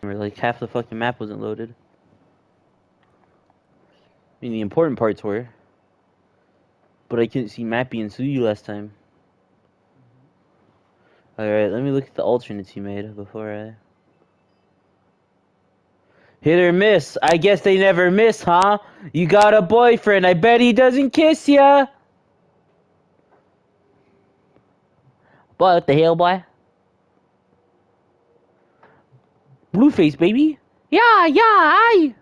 Where like half the fucking map wasn't loaded. I mean, the important parts were. But I couldn't see Mappy and Suyu last time. Alright, let me look at the alternates you made before I... Hit or miss? I guess they never miss, huh? You got a boyfriend, I bet he doesn't kiss ya! What the hell, boy? Blueface, baby! Yeah, I...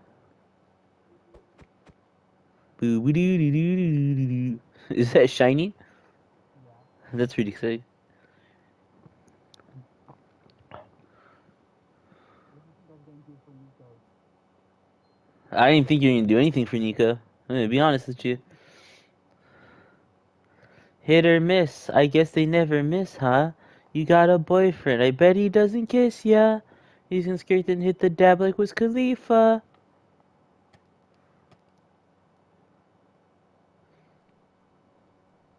Is that shiny? That's pretty exciting. I didn't think you were gonna do anything for Nico. I'm gonna be honest with you. Hit or miss? I guess they never miss, huh? You got a boyfriend, I bet he doesn't kiss ya. He's gonna skirt and hit the dab like Wiz Khalifa.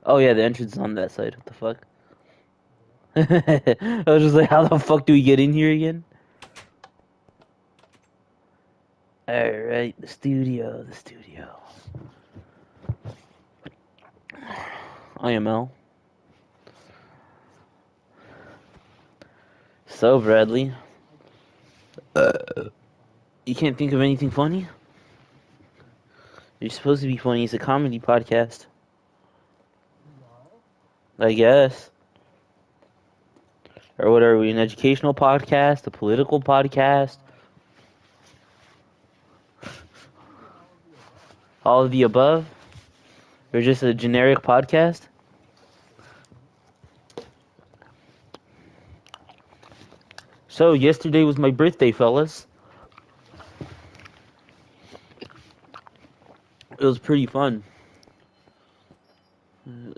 Oh yeah, the entrance is on that side. What the fuck? I was just like, how the fuck do we get in here again? Alright, the studio. IML. So, Bradley. You can't think of anything funny? You're supposed to be funny. It's a comedy podcast. I guess. Or what are we, an educational podcast? A political podcast? All of the above? Or just a generic podcast? So, yesterday was my birthday, fellas. It was pretty fun.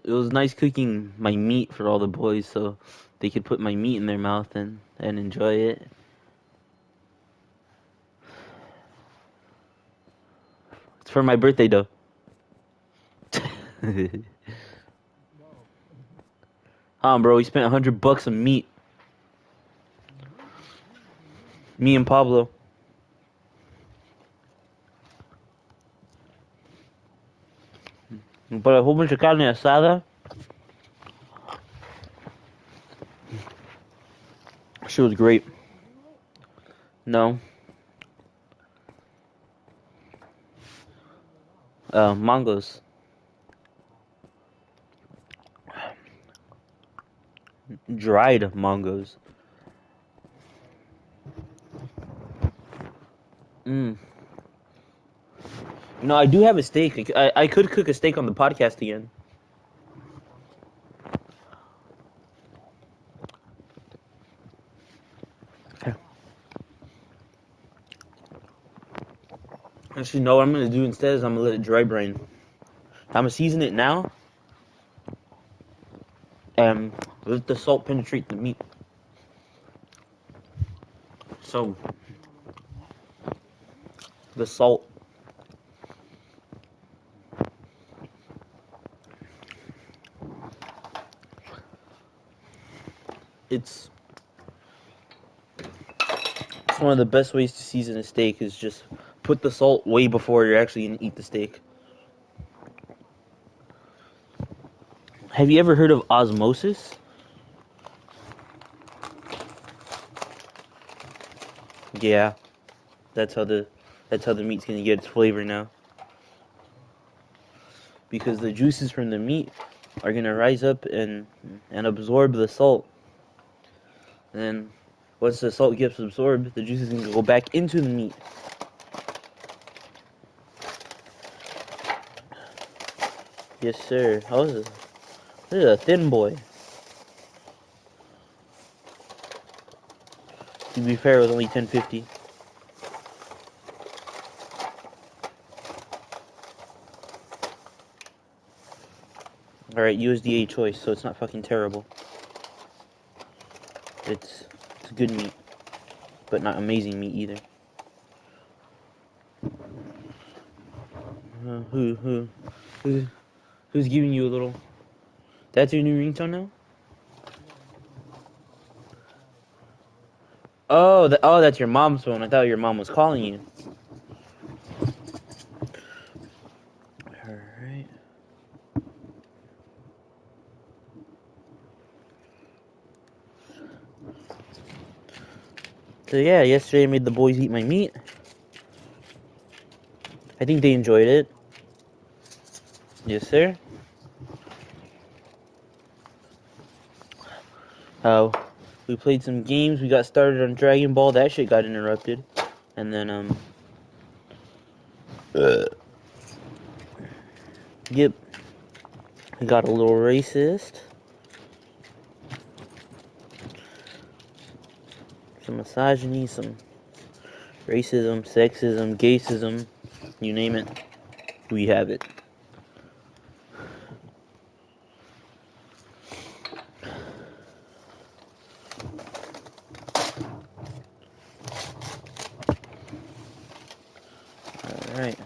It was nice cooking my meat for all the boys so they could put my meat in their mouth and enjoy it. It's for my birthday, though. Bro, we spent $100 on meat. Me and Pablo. But a whole bunch of carne asada. She was great. No. Mangoes. Dried mangoes. No, I do have a steak. I could cook a steak on the podcast again. Actually, no, what I'm going to do instead is I'm going to let it dry brine. I'm going to season it now. And let the salt penetrate the meat. So, the salt. It's one of the best ways to season a steak is just put the salt way before you're actually going to eat the steak. Have you ever heard of osmosis? Yeah. That's how the meat's going to get its flavor now. Because the juices from the meat are going to rise up and absorb the salt. And then once the salt gets absorbed, the juices can go back into the meat. Yes, sir. This is a thin boy. To be fair, it was only $10.50. Alright, USDA choice, so it's not fucking terrible. It's good meat, but not amazing meat either. Who's giving you a little? That's your new ringtone now? Oh, that's your mom's phone. I thought your mom was calling you. Alright. So yeah, yesterday I made the boys eat my meat. I think they enjoyed it. Yes, sir. We played some games. We got started on Dragon Ball. That shit got interrupted. And then, yep. We got a little racist. Some misogyny, some racism, sexism, gaysism. You name it. We have it. Alright.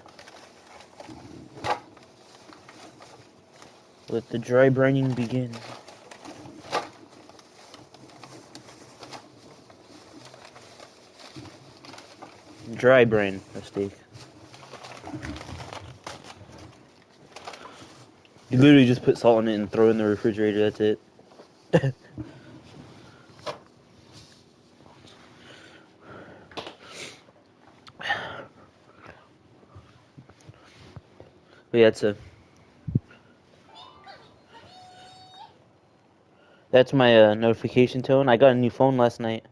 Let the dry brining begin. Dry brine a steak. You literally just put salt in it and throw it in the refrigerator, that's it. But yeah, that's my notification tone. I got a new phone last night.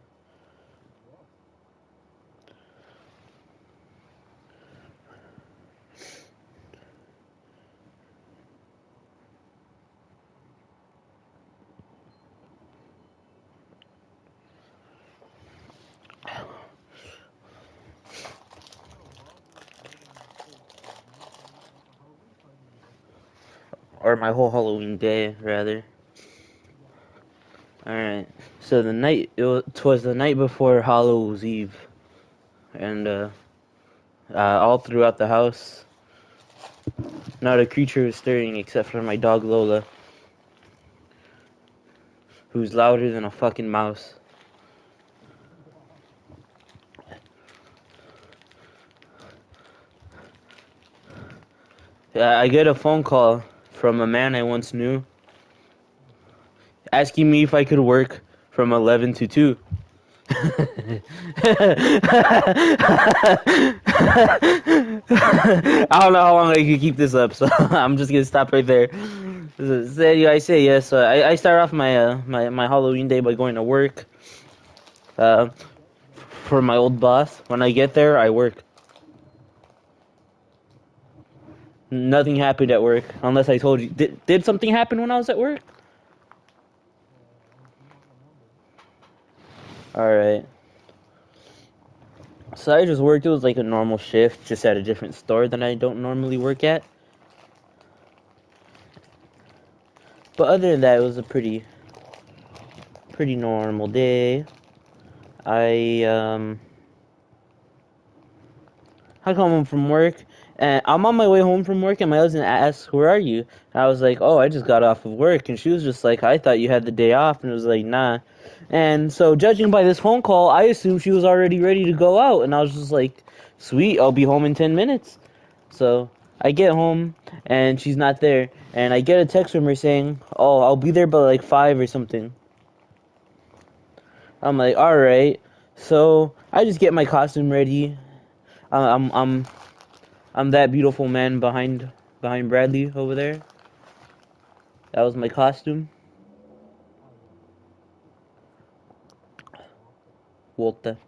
Or my whole Halloween day, rather. Alright. So twas the night before Hallow's Eve. And all throughout the house, not a creature was stirring except for my dog Lola, who's louder than a fucking mouse. I get a phone call from a man I once knew asking me if I could work from 11 to 2. I don't know how long I can keep this up, so I'm just gonna stop right there. I say yes. I start off my Halloween day by going to work for my old boss. When I get there, I work. Nothing happened at work, unless I told you. Did something happen when I was at work? Alright. So I just worked. It was like a normal shift, just at a different store than I don't normally work at. But other than that, it was a pretty normal day. I come home from work, and I'm on my way home from work, and my husband asks, "Where are you?" And I was like, "Oh, I just got off of work," and she was just like, "I thought you had the day off," and it was like, "Nah." And so, judging by this phone call, I assumed she was already ready to go out, and I was just like, "Sweet, I'll be home in 10 minutes." So I get home, and she's not there, and I get a text from her saying, "Oh, I'll be there by like 5 or something." I'm like, "All right." So I just get my costume ready. I'm that beautiful man behind Bradley over there. That was my costume. Walter.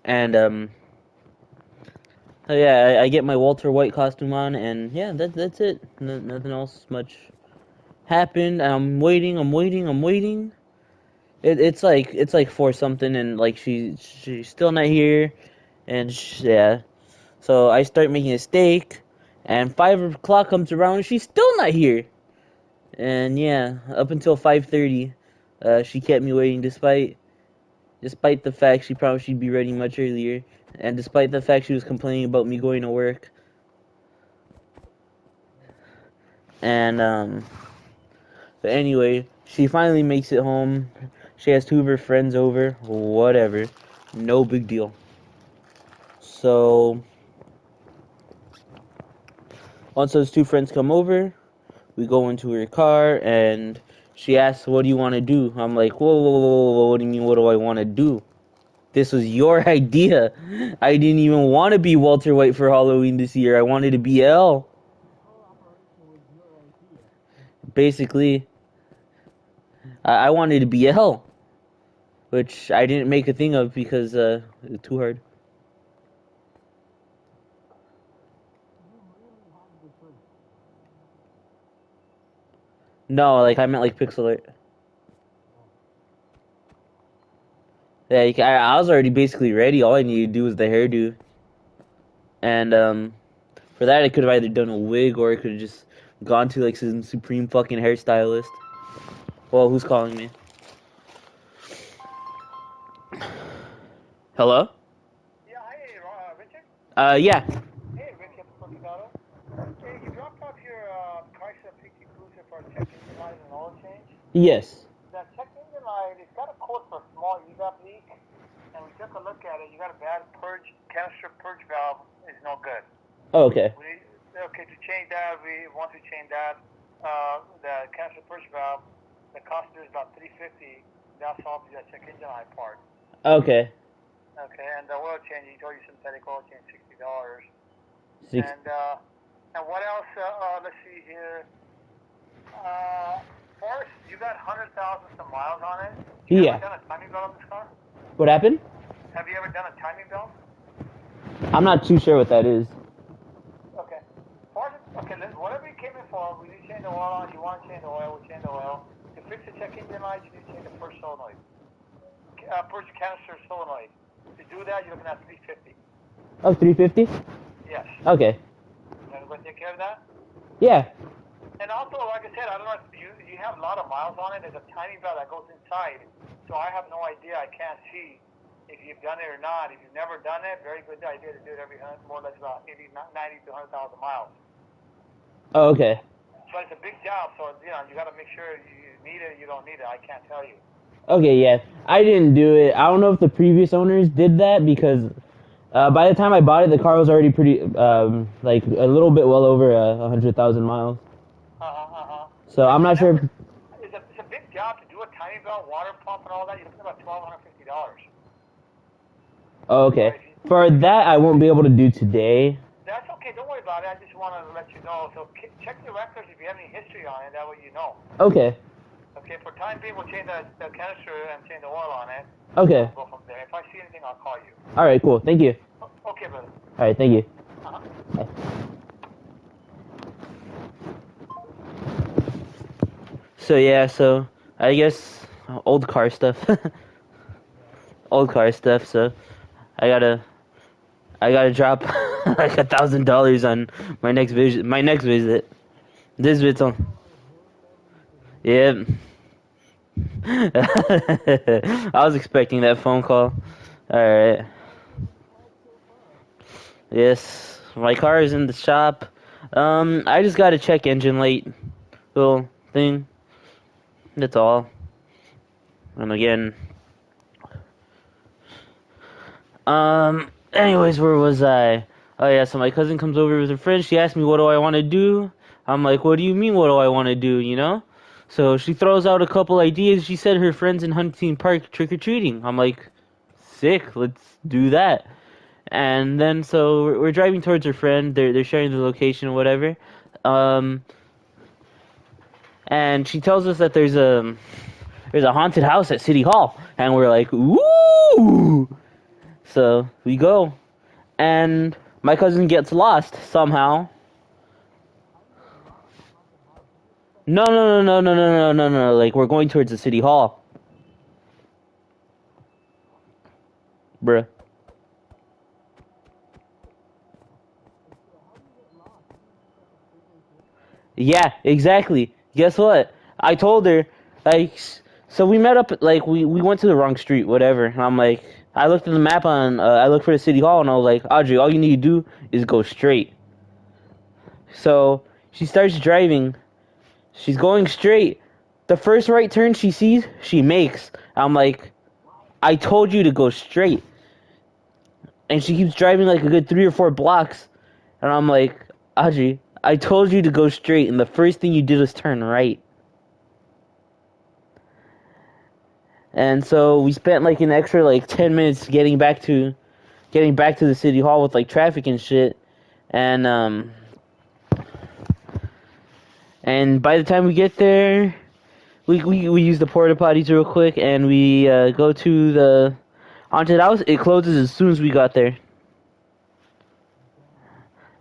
And so yeah, I get my Walter White costume on, and yeah, that's it. Nothing else much happened. I'm waiting. It's like 4 something, and like she's still not here, and yeah. So I start making a steak, and 5 o'clock comes around, and she's still not here. And yeah, up until 5:30, she kept me waiting despite the fact she promised she'd be ready much earlier, and despite the fact she was complaining about me going to work. And but anyway, she finally makes it home. She has 2 of her friends over. Whatever. No big deal. So, once those 2 friends come over, we go into her car, and she asks, what do you want to do? I'm like, whoa, what do you mean, what do I want to do? This was your idea. I didn't even want to be Walter White for Halloween this year. I wanted to be Elle. Basically, I wanted to be Elle, which I didn't make a thing of because it's too hard. No, like I meant like pixel art. Yeah, I was already basically ready. All I needed to do was the hairdo. And for that, I could have either done a wig or I could have just gone to like some supreme fucking hairstylist. Well, who's calling me? Hello? Yeah, hey, Richard? Yeah. Hey, Richard from Chicago. Hey, you dropped off your Chrysler PT Cruiser for a check engine light and oil change. Yes. That check engine light, it's got a code for a small evap leak, and we took a look at it. You got a bad canister purge valve is no good. Oh, okay. To change that, once we change that, the canister purge valve, the cost is about $350. That solves the check engine light part. Okay. Okay, and the oil change, he told you synthetic oil change, $60. Six. And what else? Let's see here. Forrest, you got 100,000 some miles on it. You Yeah. ever done a timing belt on this car? What happened? Have you ever done a timing belt? I'm not too sure what that is. Okay. Forrest, okay, whatever you came in for, we need to change the oil on. You want to change the oil, we'll change the oil. To fix the check engine light, you need to change the first solenoid. First canister solenoid. To do that, you're looking at $350. Oh, 350? Yes. Okay. You want to take care of that? Yeah. And also, like I said, I don't know if you have a lot of miles on it. There's a tiny belt that goes inside. So I have no idea. I can't see if you've done it or not. If you've never done it, very good idea to do it every more or less about 90 to 100,000 miles. Oh, okay. But it's a big job, so you got to make sure you need it. You don't need it. I can't tell you. Okay, yeah. I didn't do it. I don't know if the previous owners did that because by the time I bought it, the car was already pretty, like a little bit well over 100,000 miles. So I'm not sure. It's a big job to do a tiny belt, water pump, and all that. You're looking at about $1,250. Oh, okay. For that, I won't be able to do today. That's okay. Don't worry about it. I just wanted to let you know. So check your records if you have any history on it. That way you know. Okay. Okay. For time being, we'll change the canister and change the oil on it. Okay. We'll go from there. If I see anything, I'll call you. All right, cool. Thank you. Okay, brother. All right, thank you. Uh-huh. Bye. So yeah, so I guess old car stuff. Old car stuff. So I gotta drop like $1,000 on my next visit. This visit's on. Yep. I was expecting that phone call. Alright. Yes. My car is in the shop. I just got a check engine light little thing. That's all. And again. Anyways, where was I? Oh yeah, so my cousin comes over with her friend. She asked me, what do I want to do? I'm like, what do you mean, what do I want to do, you know? So she throws out a couple ideas. She said her friend's in Huntington Park trick-or-treating. I'm like, sick, let's do that. And then, so we're driving towards her friend. They're sharing the location or whatever. And she tells us that there's a haunted house at City Hall. And we're like, ooh! So we go. And my cousin gets lost somehow. No. Like, we're going towards the City Hall. Bruh. Yeah, exactly. Guess what? I told her, like, so we met up, like, we went to the wrong street, whatever. And I'm like, I looked at the map I looked for the City Hall, and I was like, Audrey, all you need to do is go straight. So she starts driving. She's going straight. The first right turn she sees, she makes. I'm like, I told you to go straight. And she keeps driving like a good 3 or 4 blocks. And I'm like, Audrey, I told you to go straight, and the first thing you did was turn right. And so we spent like an extra like 10 minutes getting back to the city hall with like traffic and shit. And by the time we get there, we use the porta potties real quick, and we go to the haunted house. It closes as soon as we got there.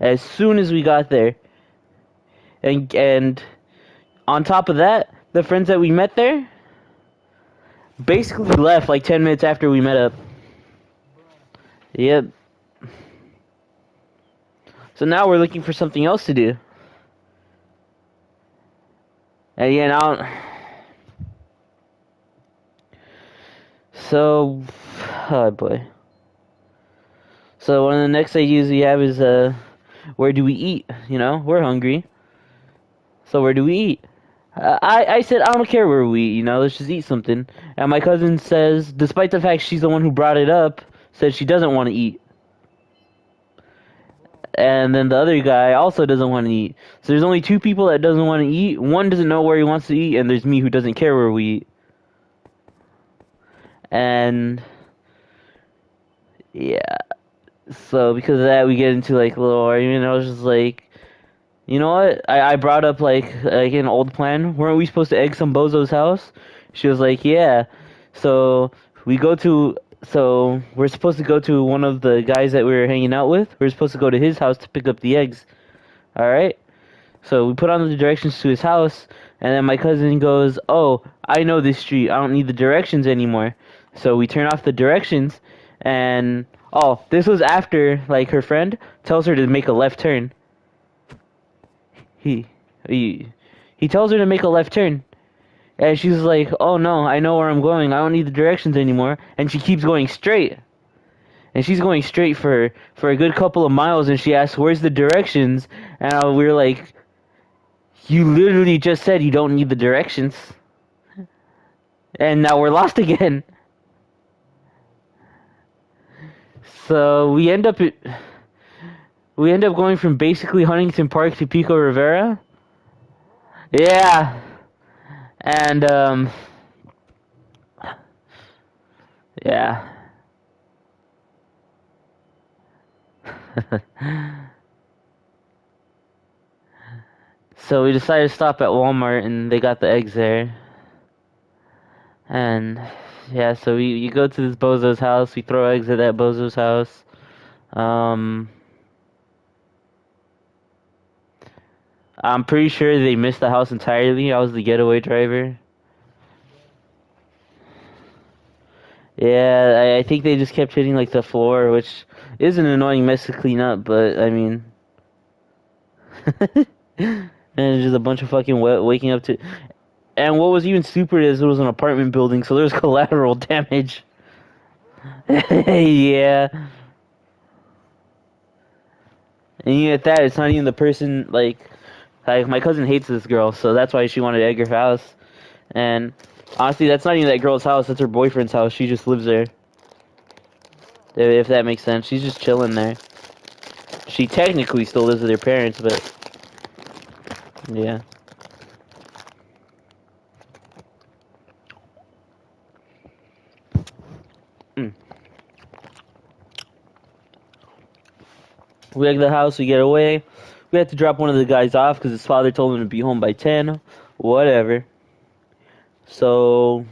As soon as we got there. And on top of that, the friends that we met there basically left like 10 minutes after we met up. Yep. So now we're looking for something else to do. And yeah, now... So... Oh, boy. So one of the next ideas we have is, where do we eat? You know, we're hungry. So where do we eat? I said, I don't care where we eat, you know, let's just eat something. And my cousin says, despite the fact she's the one who brought it up, said she doesn't want to eat. And then the other guy also doesn't want to eat. So there's only 2 people that doesn't want to eat. One doesn't know where he wants to eat, and there's me who doesn't care where we eat. And yeah. So because of that, we get into like a little argument. I was just like, you know what? I brought up like an old plan. Weren't we supposed to egg some bozo's house? She was like, yeah. So we're supposed to go to one of the guys that we were hanging out with. We're supposed to go to his house to pick up the eggs. All right. So we put on the directions to his house, and then my cousin goes, "Oh, I know this street. I don't need the directions anymore." So we turn off the directions, and this was after like her friend tells her to make a left turn. He tells her to make a left turn. And she's like, oh no, I know where I'm going. I don't need the directions anymore. And she keeps going straight. And she's going straight for a good couple of miles. And she asks, where's the directions? And we were like, you literally just said you don't need the directions. And now we're lost again. So we end up going from basically Huntington Park to Pico Rivera. Yeah. And, yeah. So we decided to stop at Walmart, and they got the eggs there. And, yeah, so you go to this bozo's house, we throw eggs at that bozo's house. I'm pretty sure they missed the house entirely. I was the getaway driver. Yeah, I think they just kept hitting like the floor, which is an annoying mess to clean up, but I mean... and it's just a bunch of fucking waking up to... And what was even stupid is it was an apartment building, so there was collateral damage. Yeah. And you at that, it's not even the person, like, my cousin hates this girl, so that's why she wanted to egg her house. And honestly, that's not even that girl's house, that's her boyfriend's house. She just lives there. If that makes sense. She's just chilling there. She technically still lives with her parents, but... yeah. We egg the house, we get away. We had to drop one of the guys off because his father told him to be home by 10. Whatever. So...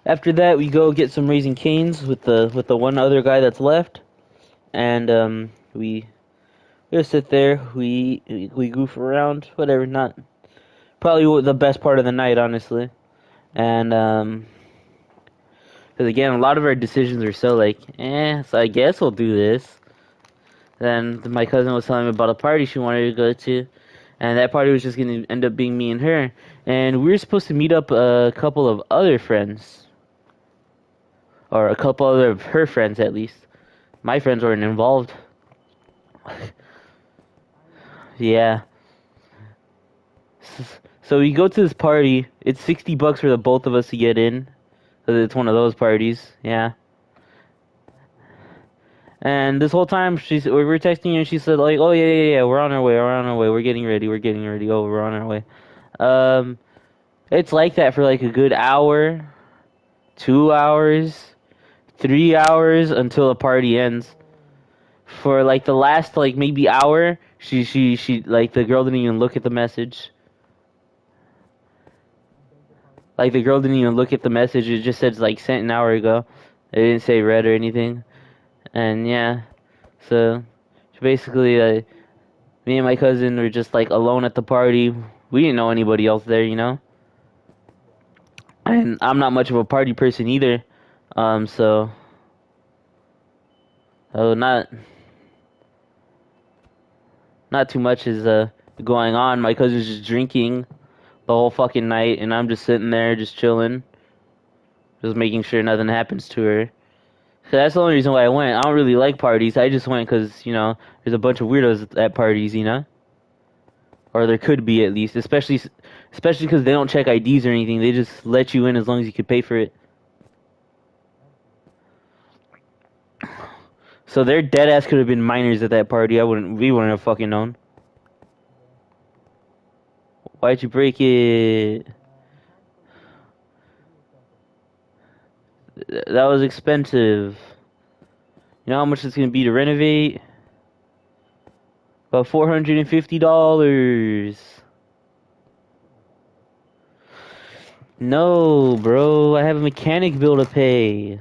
after that, we go get some Raising Cane's with the one other guy that's left. And, we just sit there, we goof around, whatever, not... probably the best part of the night, honestly. And, because again, a lot of our decisions are so like, so I guess we'll do this. Then my cousin was telling me about a party she wanted to go to, and that party was just going to end up being me and her. And we were supposed to meet up a couple of other friends, or a couple other of her friends at least. My friends weren't involved. Yeah. So we go to this party. It's $60 for the both of us to get in, cause it's one of those parties. Yeah. And this whole time we were texting her and she said like, oh yeah, we're on our way, we're getting ready, oh, we're on our way. Um, it's like that for like a good hour, 2 hours, 3 hours until the party ends. For like the last like maybe hour, she like the girl didn't even look at the message. Like the girl didn't even look at the message. It just said like sent an hour ago. It didn't say read or anything. And yeah, so basically, me and my cousin were just like alone at the party. We didn't know anybody else there, you know. And I'm not much of a party person either. So not too much is going on. My cousin's just drinking the whole fucking night, and I'm just sitting there, just chilling, just making sure nothing happens to her. So that's the only reason why I went. I don't really like parties. I just went because, you know, there's a bunch of weirdos at parties, you know? Or there could be at least, especially because they don't check IDs or anything. They just let you in as long as you can pay for it. So their dead ass could have been minors at that party. We wouldn't have fucking known. Why'd you break it? That was expensive. You know how much it's gonna be to renovate? About $450. No, bro. I have a mechanic bill to pay.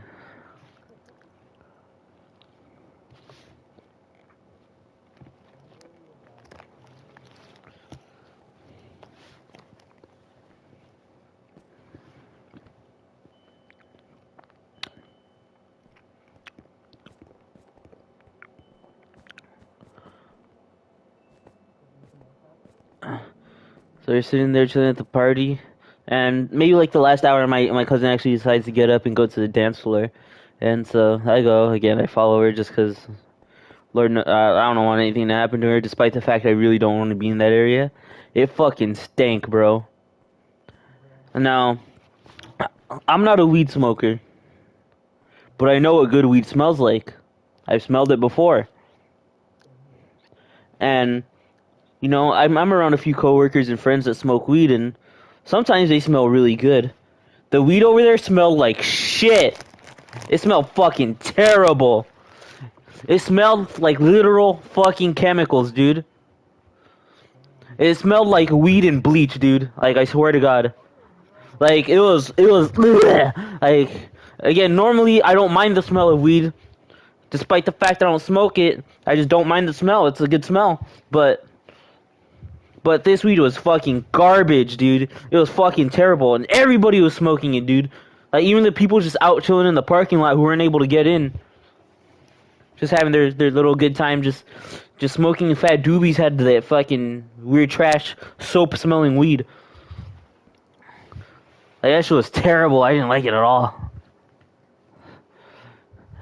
So they're sitting there chilling at the party, and maybe like the last hour, my cousin actually decides to get up and go to the dance floor, and so I go again. I follow her just because, Lord, I don't want anything to happen to her, despite the fact I really don't want to be in that area. It fucking stank, bro. Now, I'm not a weed smoker, but I know what good weed smells like. I've smelled it before, and you know, I'm around a few coworkers and friends that smoke weed, and sometimes they smell really good. The weed over there smelled like shit. It smelled fucking terrible. It smelled like literal fucking chemicals, dude. It smelled like weed and bleach, dude. Like, I swear to God. Like, it was, like, again, normally I don't mind the smell of weed. Despite the fact that I don't smoke it, I just don't mind the smell. It's a good smell. But this weed was fucking garbage, dude. It was fucking terrible. And everybody was smoking it, dude. Like, even the people just out chilling in the parking lot who weren't able to get in. Just having their little good time, just smoking fat doobies had that fucking weird trash soap smelling weed. Like, that shit was terrible. I didn't like it at all.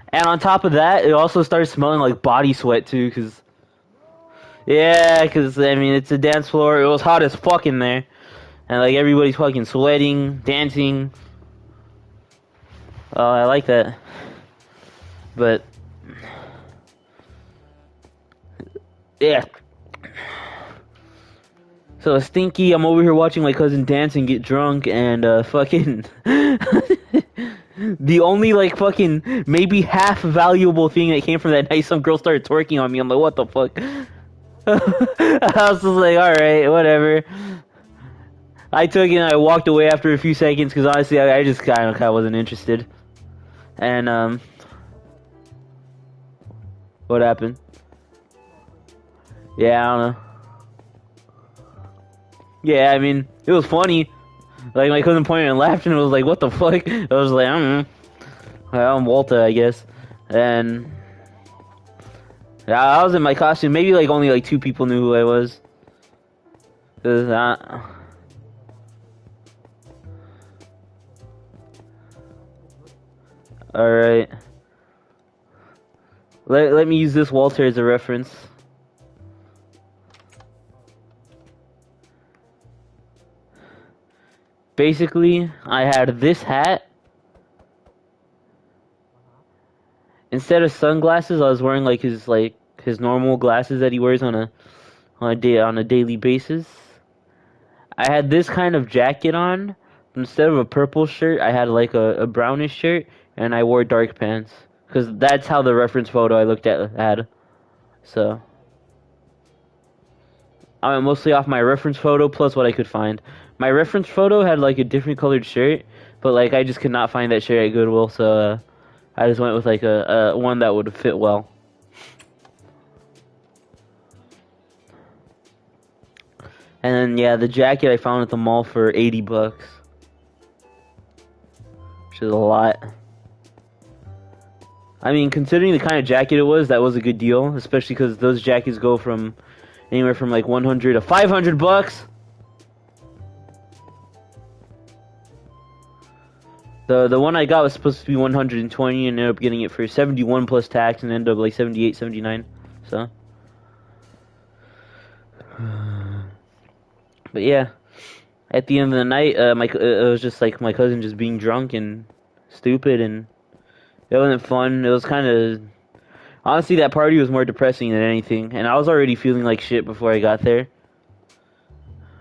And on top of that, it also started smelling like body sweat too, cause I mean, it's a dance floor. It was hot as fuck in there, and like everybody's fucking sweating, dancing. Oh, I like that, but yeah. So stinky. I'm over here watching my cousin dance and get drunk, and fucking. The only like fucking maybe half valuable thing that came from that night, some girl started twerking on me. I'm like, what the fuck? I was just like, alright, whatever. I took it and I walked away after a few seconds because honestly, I just kind of wasn't interested. And what happened? Yeah, I don't know. Yeah, I mean, it was funny. Like, my cousin pointed and laughed, and it was like, what the fuck? I was like, I don't know. I'm Walter, I guess. And yeah, I was in my costume. Maybe like only like 2 people knew who I was. Alright. Let me use this Walter as a reference. basically, I had this hat. Instead of sunglasses, I was wearing like his normal glasses that he wears on a daily basis. I had this kind of jacket on. Instead of a purple shirt, I had like a brownish shirt, and I wore dark pants. Because that's how the reference photo I looked at had. So, I went mostly off my reference photo plus what I could find. My reference photo had like a different colored shirt, but like I just could not find that shirt at Goodwill, so I just went with like a one that would fit well. And then yeah, the jacket I found at the mall for $80, which is a lot. I mean, considering the kind of jacket it was, that was a good deal, especially because those jackets go from anywhere from like 100 to $500. The one I got was supposed to be 120 and ended up getting it for 71 plus tax and ended up like 78, 79. So, but yeah, at the end of the night, it was just like my cousin just being drunk and stupid, and it wasn't fun. It was kind of honestly, that party was more depressing than anything, and I was already feeling like shit before I got there.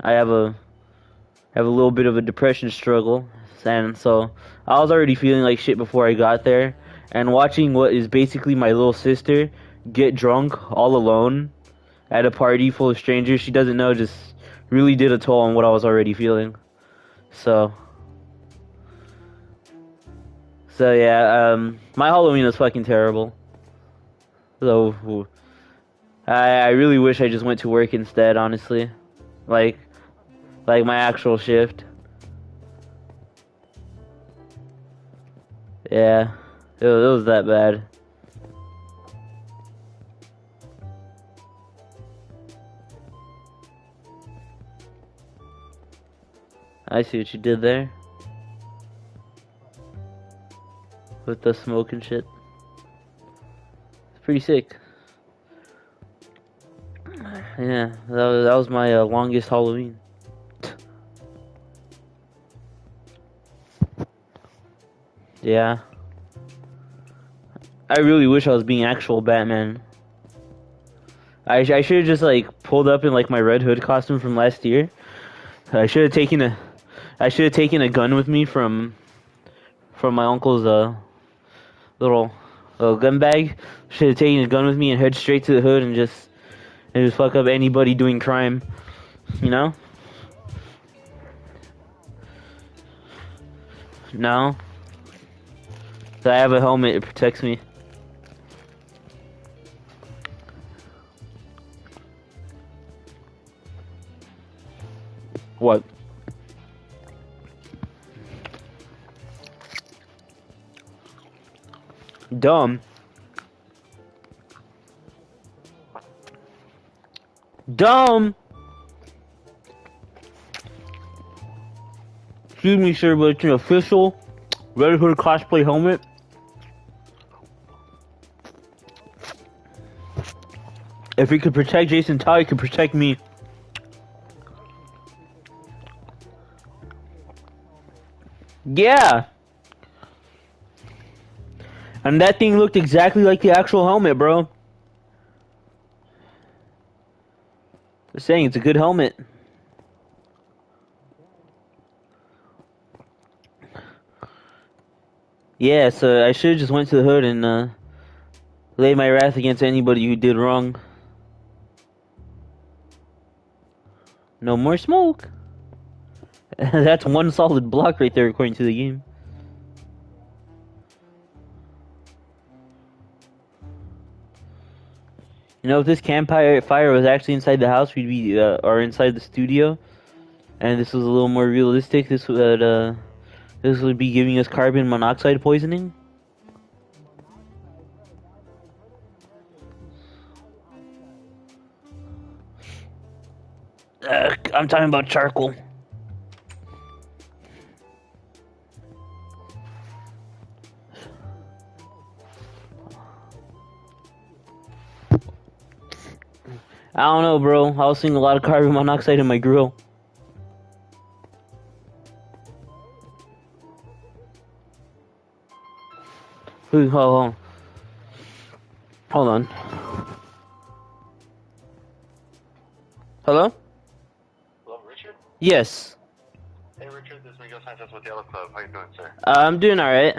I have a little bit of a depression struggle, and so I was already feeling like shit before I got there. And watching what is basically my little sister get drunk all alone at a party full of strangers she doesn't know just really did a toll on what I was already feeling. So yeah, my Halloween was fucking terrible. So I really wish I just went to work instead, honestly. Like my actual shift. Yeah, it was that bad. I see what you did there. With the smoke and shit. It's pretty sick. Yeah, that was my longest Halloween. Yeah. I really wish I was being actual Batman. I should have just like pulled up in like my Red Hood costume from last year. I should have taken a gun with me from my uncle's little gun bag. Should have taken a gun with me and head straight to the hood and just fuck up anybody doing crime. You know? No. So I have a helmet, it protects me. What? Dumb. Dumb! Excuse me, sir, but it's an official Red Hood cosplay helmet. If it could protect Jason Todd, it could protect me. Yeah! And that thing looked exactly like the actual helmet, bro. Just saying, it's a good helmet. Yeah, so I should have just went to the hood and lay my wrath against anybody who did wrong. No more smoke. That's one solid block right there according to the game. You know, if this campfire fire was actually inside the house, we'd be or inside the studio, and this was a little more realistic. This would be giving us carbon monoxide poisoning. I'm talking about charcoal. I don't know, bro. I was seeing a lot of carbon monoxide in my grill. Hold on. Hello? Hello, Richard? Yes. Hey, Richard, this is Miguel Sanchez with Yellow Club. How you doing, sir? I'm doing alright.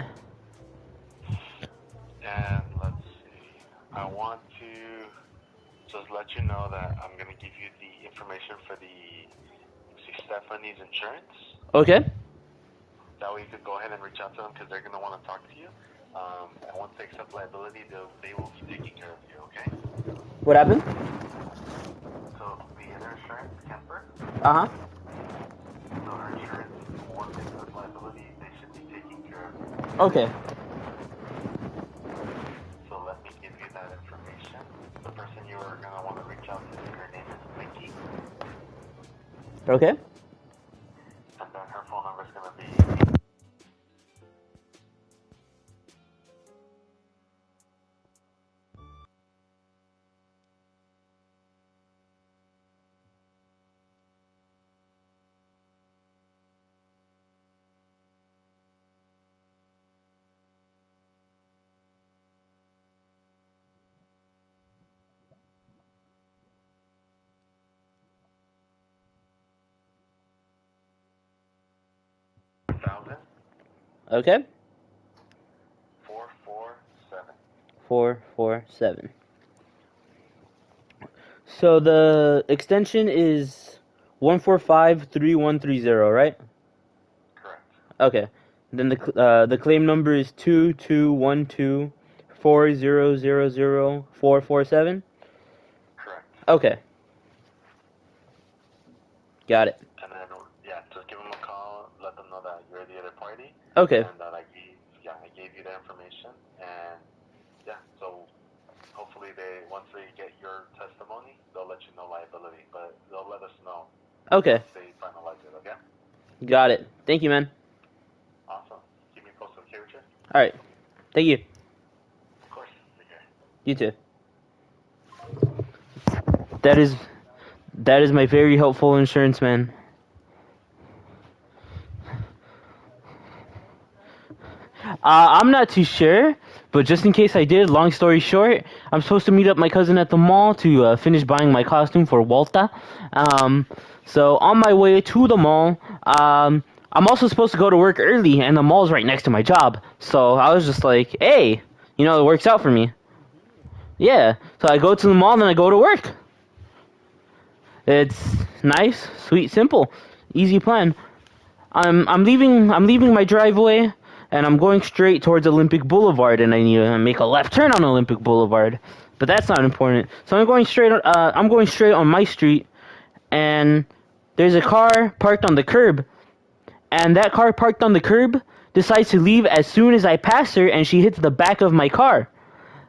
And let's see. I want to just let you know that I'm going to give you the information for Stephanie's insurance. Okay. That way you could go ahead and reach out to them because they're going to want to talk to you. And once they accept liability, they will be taking care of you, okay? What happened? So the other insurance, Kemper, Uh-huh. so her insurance, once they accept liability, they should be taking care of you. Okay. So let me give you that information. The person you are going to want to reach out to, her name is Mickey. Okay. And then her phone number is going to be... Okay. 447. 447. So the extension is 1453130, right? Correct. Okay. Then the claim number is 221240000447. Correct. Okay. Got it. And then, yeah, just give them a call, let them know that you're the other party. Okay. And that I gave you the information. And, yeah, so hopefully once they get your testimony, they'll let you know liability. But they'll let us know. Okay. Once they finalize it, okay? Got it. Thank you, man. Awesome. Keep me posted, okay, Richard? All right. Thank you. Of course. Take care. You too. That is my very helpful insurance man. I'm not too sure, but just in case I did, long story short, I'm supposed to meet up my cousin at the mall to finish buying my costume for Walta. So on my way to the mall, I'm also supposed to go to work early, and the mall's right next to my job. So I was just like, hey, it works out for me. Yeah, so I go to the mall, then I go to work. It's nice, sweet, simple, easy plan. I'm leaving my driveway, and I'm going straight towards Olympic Boulevard, and I need to make a left turn on Olympic Boulevard. But that's not important. So I'm going straight on my street, and there's a car parked on the curb. And that car parked on the curb decides to leave as soon as I pass her, and she hits the back of my car.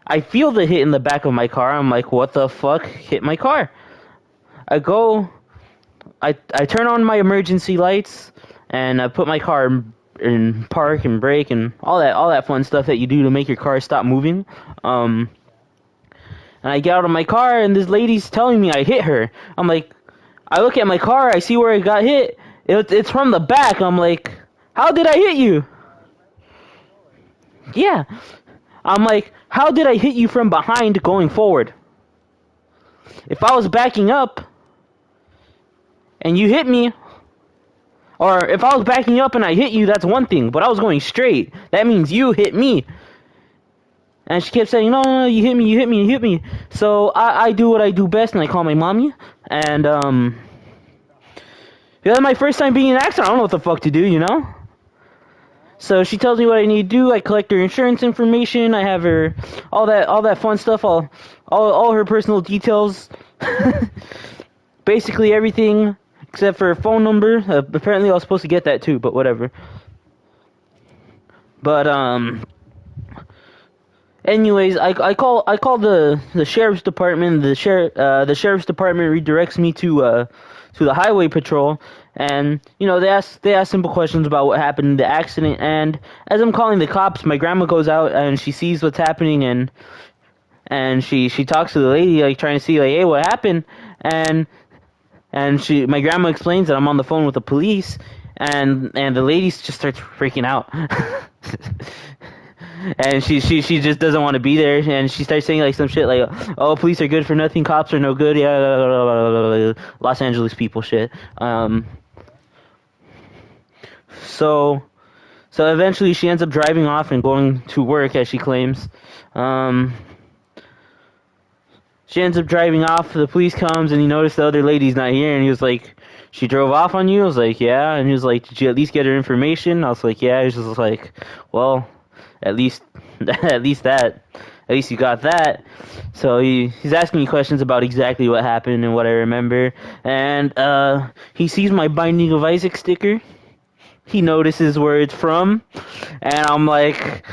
I feel the hit in the back of my car. I'm like, what the fuck hit my car? I turn on my emergency lights, and I put my car in park and brake and all that fun stuff that you do to make your car stop moving. And I get out of my car, and this lady's telling me I hit her. I'm like, I look at my car, I see where it got hit. It's from the back. I'm like, how did I hit you? Yeah. I'm like, how did I hit you from behind going forward? If I was backing up and you hit me, or if I was backing up and I hit you, that's one thing. But I was going straight. That means you hit me. And she kept saying, no, you hit me, you hit me, you hit me. So I do what I do best, and I call my mommy. And, that's my first time being in an accident. I don't know what the fuck to do, So she tells me what I need to do. I collect her insurance information. I have her all that fun stuff, all her personal details. Basically everything except for her phone number. Apparently I was supposed to get that too, but whatever. But anyways, I call the sheriff's department. The sheriff's department redirects me to the highway patrol, and they ask simple questions about what happened in the accident. And as I'm calling the cops, my grandma goes out and she sees what's happening, and she talks to the lady, like trying to see like, hey, what happened? And my grandma explains that I'm on the phone with the police, and the lady just starts freaking out. and she just doesn't want to be there, and she starts saying like some shit like, "Oh, police are good for nothing, cops are no good." Yeah, Los Angeles people shit. So so eventually she ends up driving off and going to work, as she claims. She ends up driving off. The police comes and he noticed the other lady's not here, and he was like, "She drove off on you?" I was like, "Yeah." And he was like, "Did you at least get her information?" I was like, "Yeah." He was just like, "Well, at least, at least that, at least you got that." So he's asking me questions about exactly what happened and what I remember, and he sees my Binding of Isaac sticker. He notices where it's from, and I'm like,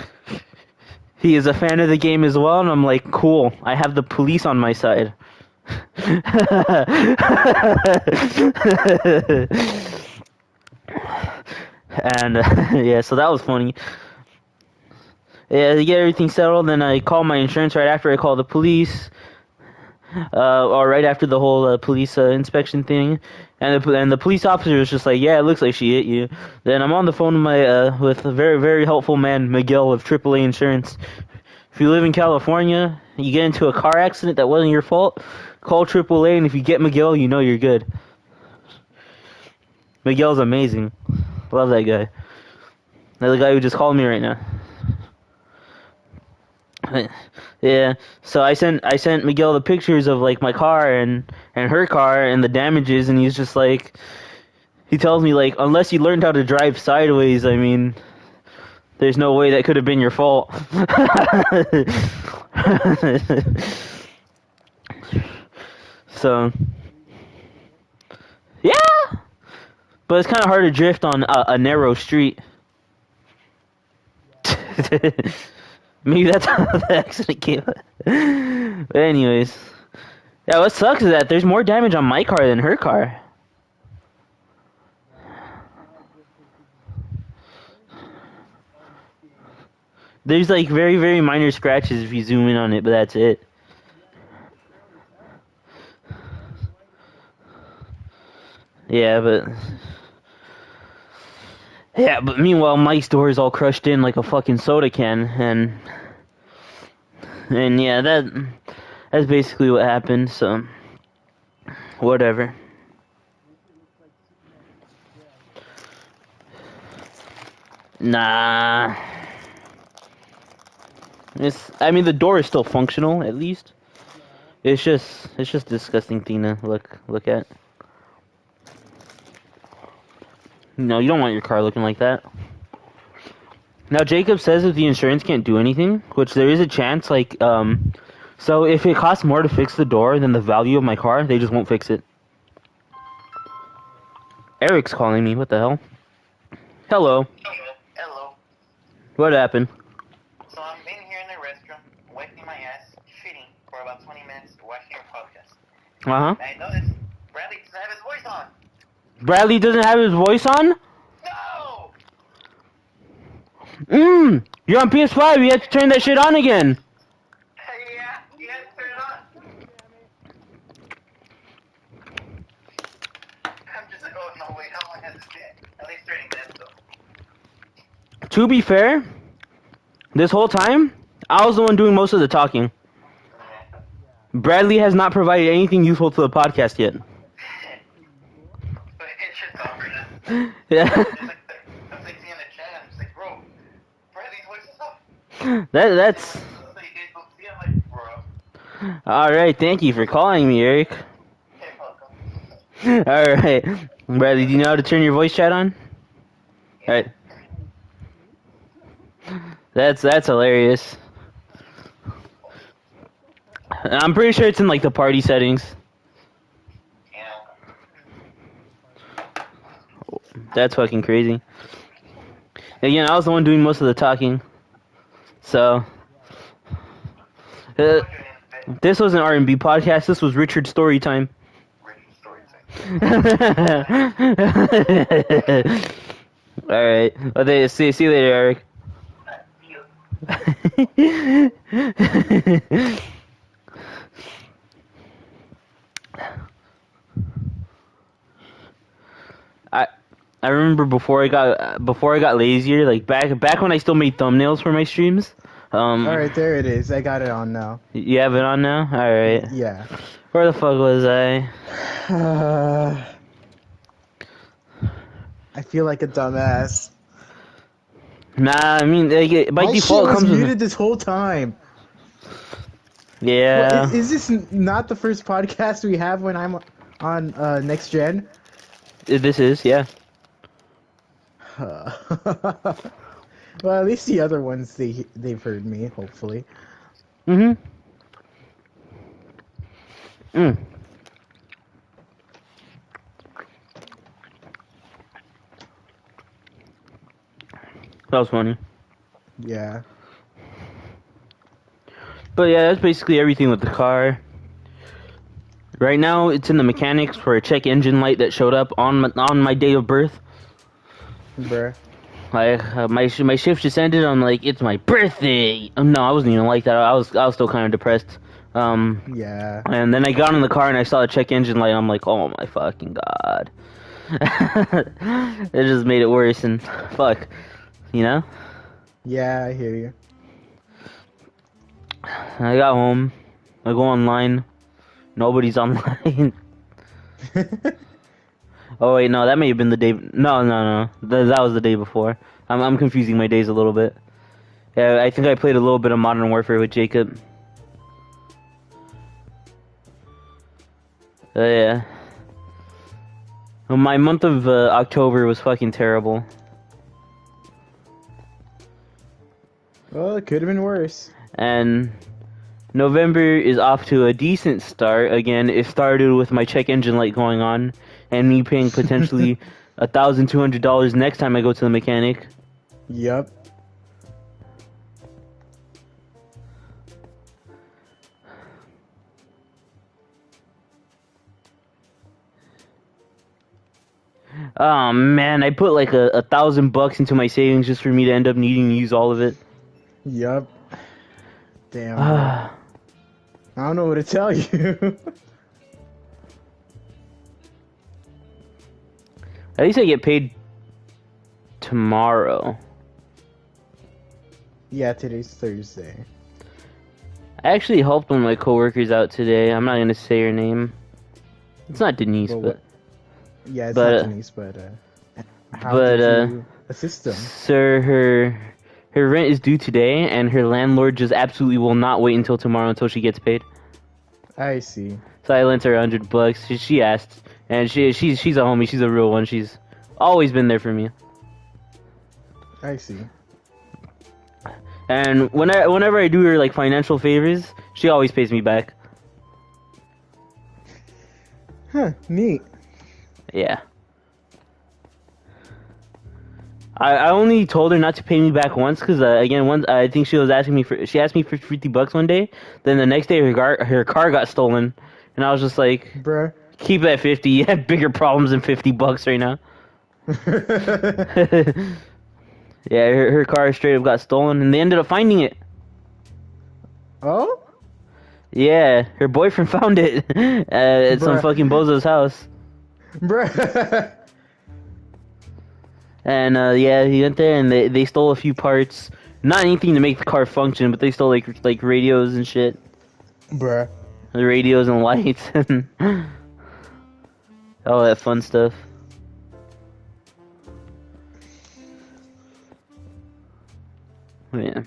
he is a fan of the game as well, and I'm like, cool, I have the police on my side. And yeah, so that was funny. Yeah, to get everything settled, then I call my insurance right after I call the police, or right after the whole police inspection thing, and the police officer was just like, "Yeah, it looks like she hit you." Then I'm on the phone with my with a very very helpful man, Miguel of AAA Insurance. If you live in California, you get into a car accident that wasn't your fault, call AAA, and if you get Miguel, you know you're good. Miguel's amazing. Love that guy. That's the guy who just called me right now. Yeah, so I sent Miguel the pictures of like my car and her car and the damages, and he's just like, he tells me like, unless you learned how to drive sideways, I mean, there's no way that could have been your fault. So yeah, but it's kind of hard to drift on a narrow street. Maybe that's how the accident came. But anyways, yeah, what sucks is that there's more damage on my car than her car. There's like very, very minor scratches if you zoom in on it, but that's it. Yeah, but meanwhile, Mike's door is all crushed in like a fucking soda can, and yeah, that's basically what happened. So whatever. Nah, I mean, the door is still functional at least. It's just a disgusting thing to look at. No, you don't want your car looking like that. Now, Jacob says that the insurance can't do anything, which there is a chance, like, so if it costs more to fix the door than the value of my car, they just won't fix it. Eric's calling me, what the hell? Hello. Hello. What happened? So I've been here in the restaurant, wiping my ass, shitting for about 20 minutes, watching your podcast. Uh-huh. And I noticed Bradley doesn't have his voice on. Bradley doesn't have his voice on? No! You're on PS5, you have to turn that shit on again. Yeah, you have to turn it on. I'm just like, oh no, wait, how long has this been? At least 30 minutes though. To be fair, this whole time, I was the one doing most of the talking. Bradley has not provided anything useful to the podcast yet. But it's just over now. Yeah. I'm like seeing the chat, I'm just like, bro, Bradley's voice is off. That's... I'm like, bro. Alright, thank you for calling me, Eric. Hey, welcome. Alright. Bradley, do you know how to turn your voice chat on? Alright. That's hilarious. I'm pretty sure it's in like the party settings. That's fucking crazy. Again, I was the one doing most of the talking. So this was an RnB podcast. This was Richard's story time. Alright. Well, see you later, Eric. I remember before I got lazier, like back when I still made thumbnails for my streams. All right, there it is. I got it on now. You have it on now? All right. Yeah. Where the fuck was I? I feel like a dumbass. Nah, I mean, like, by My default shit it was comes with. muted this whole time. Yeah. Is this not the first podcast we have when I'm on Next Gen? This is, yeah. Well, at least the other ones they've heard me, hopefully. Mm. That was funny. Yeah. But yeah, that's basically everything with the car. Right now, it's in the mechanics for a check engine light that showed up on my day of birth. Bruh. Like my shift just ended. I'm like, it's my birthday. No, I wasn't even like that. I was still kind of depressed. Yeah. And then I got in the car and I saw a check engine light. I'm like, oh my fucking god. It just made it worse. And fuck, you know. Yeah, I hear you. I got home. I go online. Nobody's online. Oh wait, no, that may have been the day. No. That was the day before. I'm confusing my days a little bit. Yeah, I think I played a little bit of Modern Warfare with Jacob. Yeah. Well, my month of October was fucking terrible. Well, it could have been worse. And November is off to a decent start. Again, it started with my check engine light going on and me paying potentially $1,200 next time I go to the mechanic. Yup. Oh man, I put like $1,000 into my savings just for me to end up needing to use all of it. Yup. Damn. I don't know what to tell you. At least I get paid tomorrow. Yeah, today's Thursday. I actually helped one of my coworkers out today. I'm not gonna say her name. It's not Denise, Well, but Yeah, it's But, not Denise, but how but, did you assist them? sir, her rent is due today, and her landlord just absolutely will not wait until tomorrow until she gets paid. I see. So I lent her $100. She asked, and she's a homie. She's a real one. She's always been there for me. I see. And whenever I do her like financial favors, she always pays me back. Huh, neat. Yeah. I only told her not to pay me back once because again once I think she asked me for $50 one day. Then the next day her car got stolen, and I was just like, Bruh. keep that 50. You have bigger problems than $50 right now. Yeah, her car straight up got stolen, and they ended up finding it. Oh? Yeah, her boyfriend found it at some Bruh. fucking bozo's house. Bruh. And yeah, he went there and they stole a few parts. Not anything to make the car function, but they stole like radios and shit. Bruh. The radios and lights and all that fun stuff. Yeah.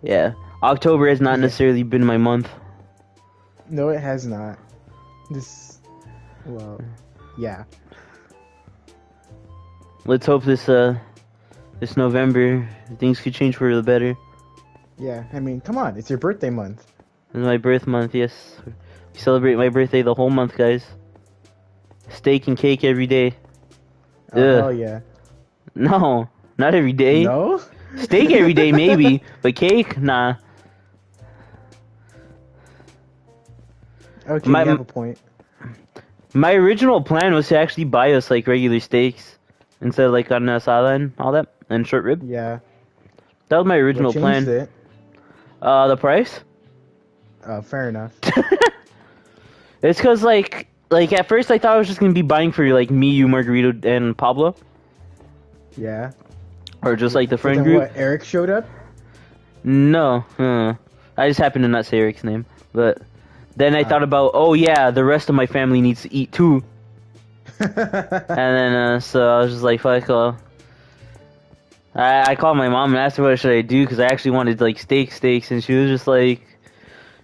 Yeah. October has not necessarily been my month. No, it has not. Well, yeah. Let's hope this November things could change for the better. Yeah, I mean, come on, it's your birthday month. It's my birth month, yes. We celebrate my birthday the whole month, guys. Steak and cake every day. Oh, Ugh. hell yeah. No, not every day. No? Steak every day, maybe, but cake, nah. Okay, My- you have a point. My original plan was to actually buy us like regular steaks instead of like carne asada and all that and short rib. Yeah. That was my original What plan. changed it? The price? Fair enough. It's cause like Like, at first I thought I was just gonna be buying for, like, me, you, Margarito, and Pablo. Yeah. Or just, like, the But friend then group. what? Eric showed up. No. I just happened to not say Eric's name. But then I thought about, oh, yeah, the rest of my family needs to eat, too. And then, so I was just like, fuck, I called my mom and asked her what should I do, because I actually wanted, like, steaks, and she was just like,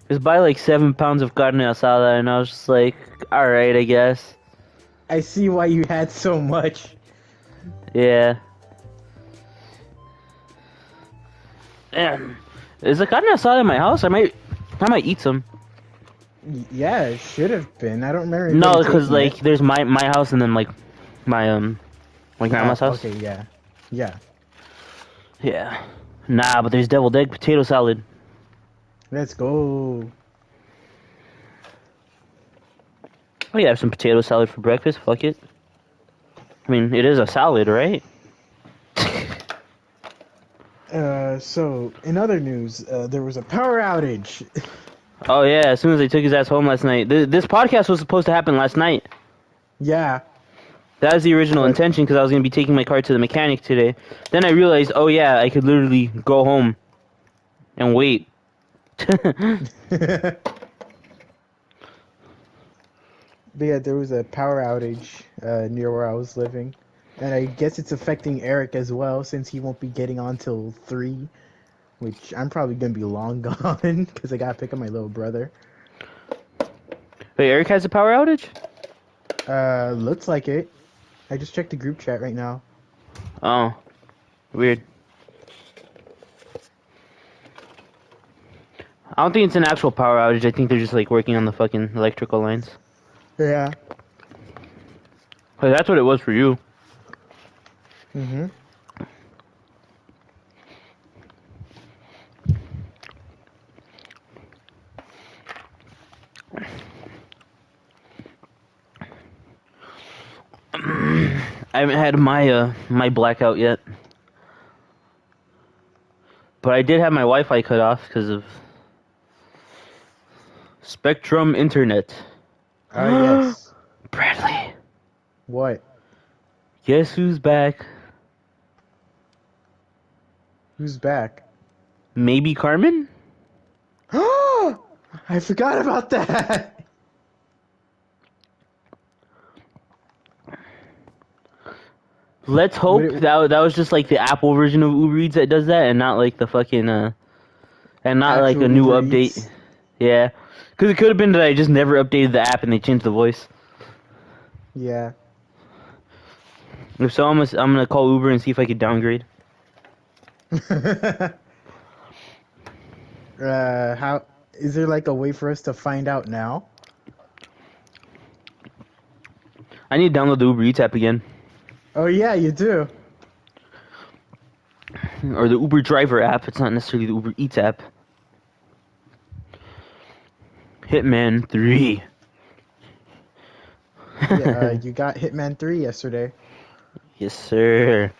just buy, like, 7 pounds of carne asada, and I was just like, alright, I guess. I see why you had so much. Yeah. Damn. Is the carne asada in my house? I might eat some. Yeah, it should have been. I don't remember. No, anybody because, taking like, it. there's my house and then, like, my grandma's house. Okay, yeah. Yeah. Yeah. Nah, but there's deviled egg potato salad. Let's go. We have some potato salad for breakfast. Fuck it. I mean, it is a salad, right? So, in other news, there was a power outage. Oh yeah, as soon as they took his ass home last night. This podcast was supposed to happen last night. Yeah. That was the original intention, because I was going to be taking my car to the mechanic today. Then I realized, oh yeah, I could literally go home and wait. But yeah, there was a power outage near where I was living. And I guess it's affecting Eric as well, since he won't be getting on till 3. Which I'm probably going to be long gone, because I got to pick up my little brother. Wait, Eric has a power outage? Looks like it. I just checked the group chat right now. Oh. Weird. I don't think it's an actual power outage. I think they're just, like, working on the fucking electrical lines. Yeah. Hey, that's what it was for you. Mm-hmm. I haven't had my blackout yet. But I did have my Wi-Fi cut off because of Spectrum Internet. Yes. Bradley. What? Guess who's back? Who's back? Maybe Carmen? I forgot about that. Let's hope that was just like the Apple version of Uber Eats that does that, and not like the fucking and not like Actual a new Uber update. Eats. Yeah, because it could have been that I just never updated the app and they changed the voice. Yeah. If so, I'm gonna call Uber and see if I could downgrade. How is there like a way for us to find out now? I need to download the Uber Eats app again, Oh yeah, you do. or the Uber Driver app. It's not necessarily the Uber Eats app. Hitman 3. Yeah, you got Hitman 3 yesterday. Yes, sir.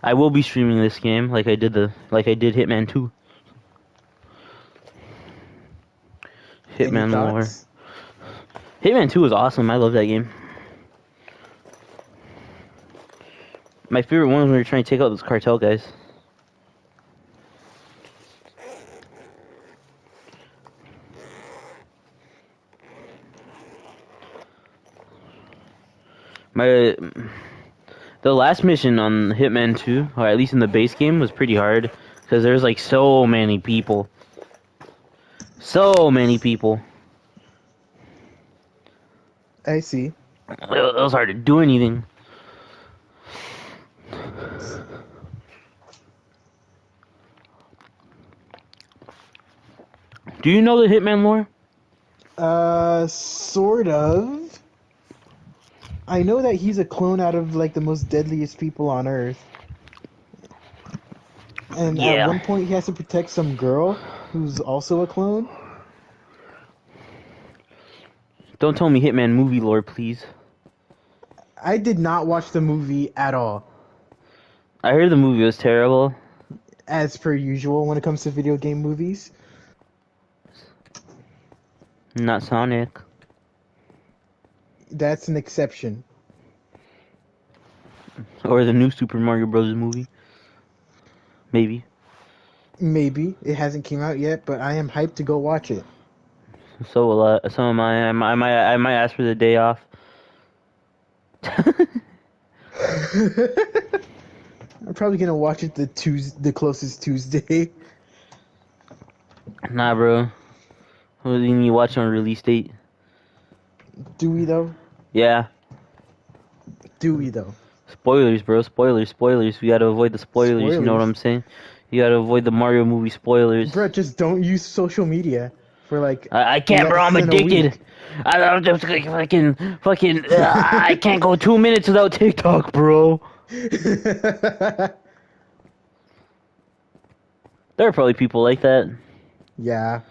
I will be streaming this game like I did Hitman 2. Hitman Any lore. thoughts? Hitman 2 is awesome. I love that game. My favorite one was when we were trying to take out those cartel guys. The last mission on Hitman 2, or at least in the base game, was pretty hard because there's like so many people. So many people. I see. It was hard to do anything. Do you know the Hitman lore? Sort of. I know that he's a clone out of like the most deadliest people on Earth. And Yeah. at one point he has to protect some girl who's also a clone. Don't tell me Hitman movie lore, please. I did not watch the movie at all. I heard the movie was terrible. As per usual when it comes to video game movies. Not Sonic. That's an exception. Or the new Super Mario Bros. Movie. Maybe. Maybe it hasn't came out yet, but I am hyped to go watch it. So will I. So am I. I might ask for the day off. I'm probably gonna watch it the closest Tuesday. Nah, bro. What do you need to watch on release date? Do we though? Yeah. Do we though? Spoilers, bro. Spoilers. We gotta avoid the spoilers. You know what I'm saying? You gotta avoid the Mario movie spoilers. Bro, just don't use social media for like. I can't, bro. I'm less than a addicted. week. I'm just like fucking. I can't go 2 minutes without TikTok, bro. There are probably people like that. Yeah.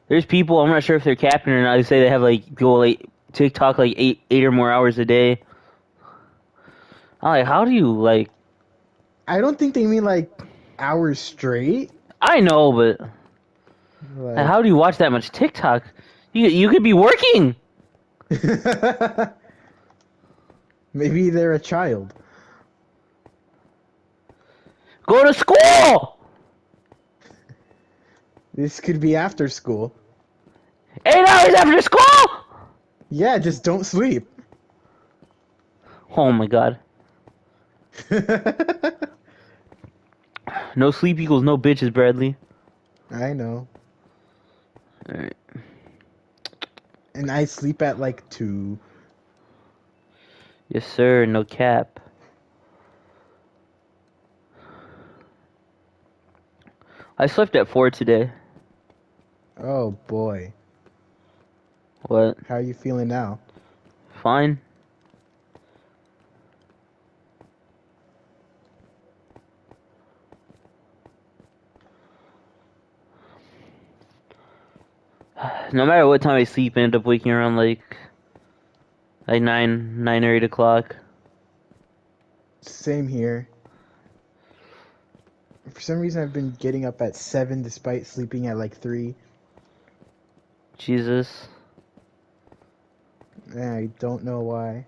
There's people. I'm not sure if they're capping or not. They say they have like go like TikTok like eight or more hours a day. I'm like, how do you like? I don't think they mean like hours straight. I know, but Like... how do you watch that much TikTok? You could be working. Maybe they're a child. Go to school. This could be after school. 8 hours after school. Yeah, just don't sleep. Oh my god. No sleep equals no bitches, Bradley. I know. Alright. And I sleep at like 2. Yes, sir. No cap. I slept at 4 today. Oh boy. What? How are you feeling now? Fine. No matter what time I sleep, I end up waking around like 9 or 8 o'clock. Same here. For some reason, I've been getting up at 7 despite sleeping at like 3. Jesus. I don't know why.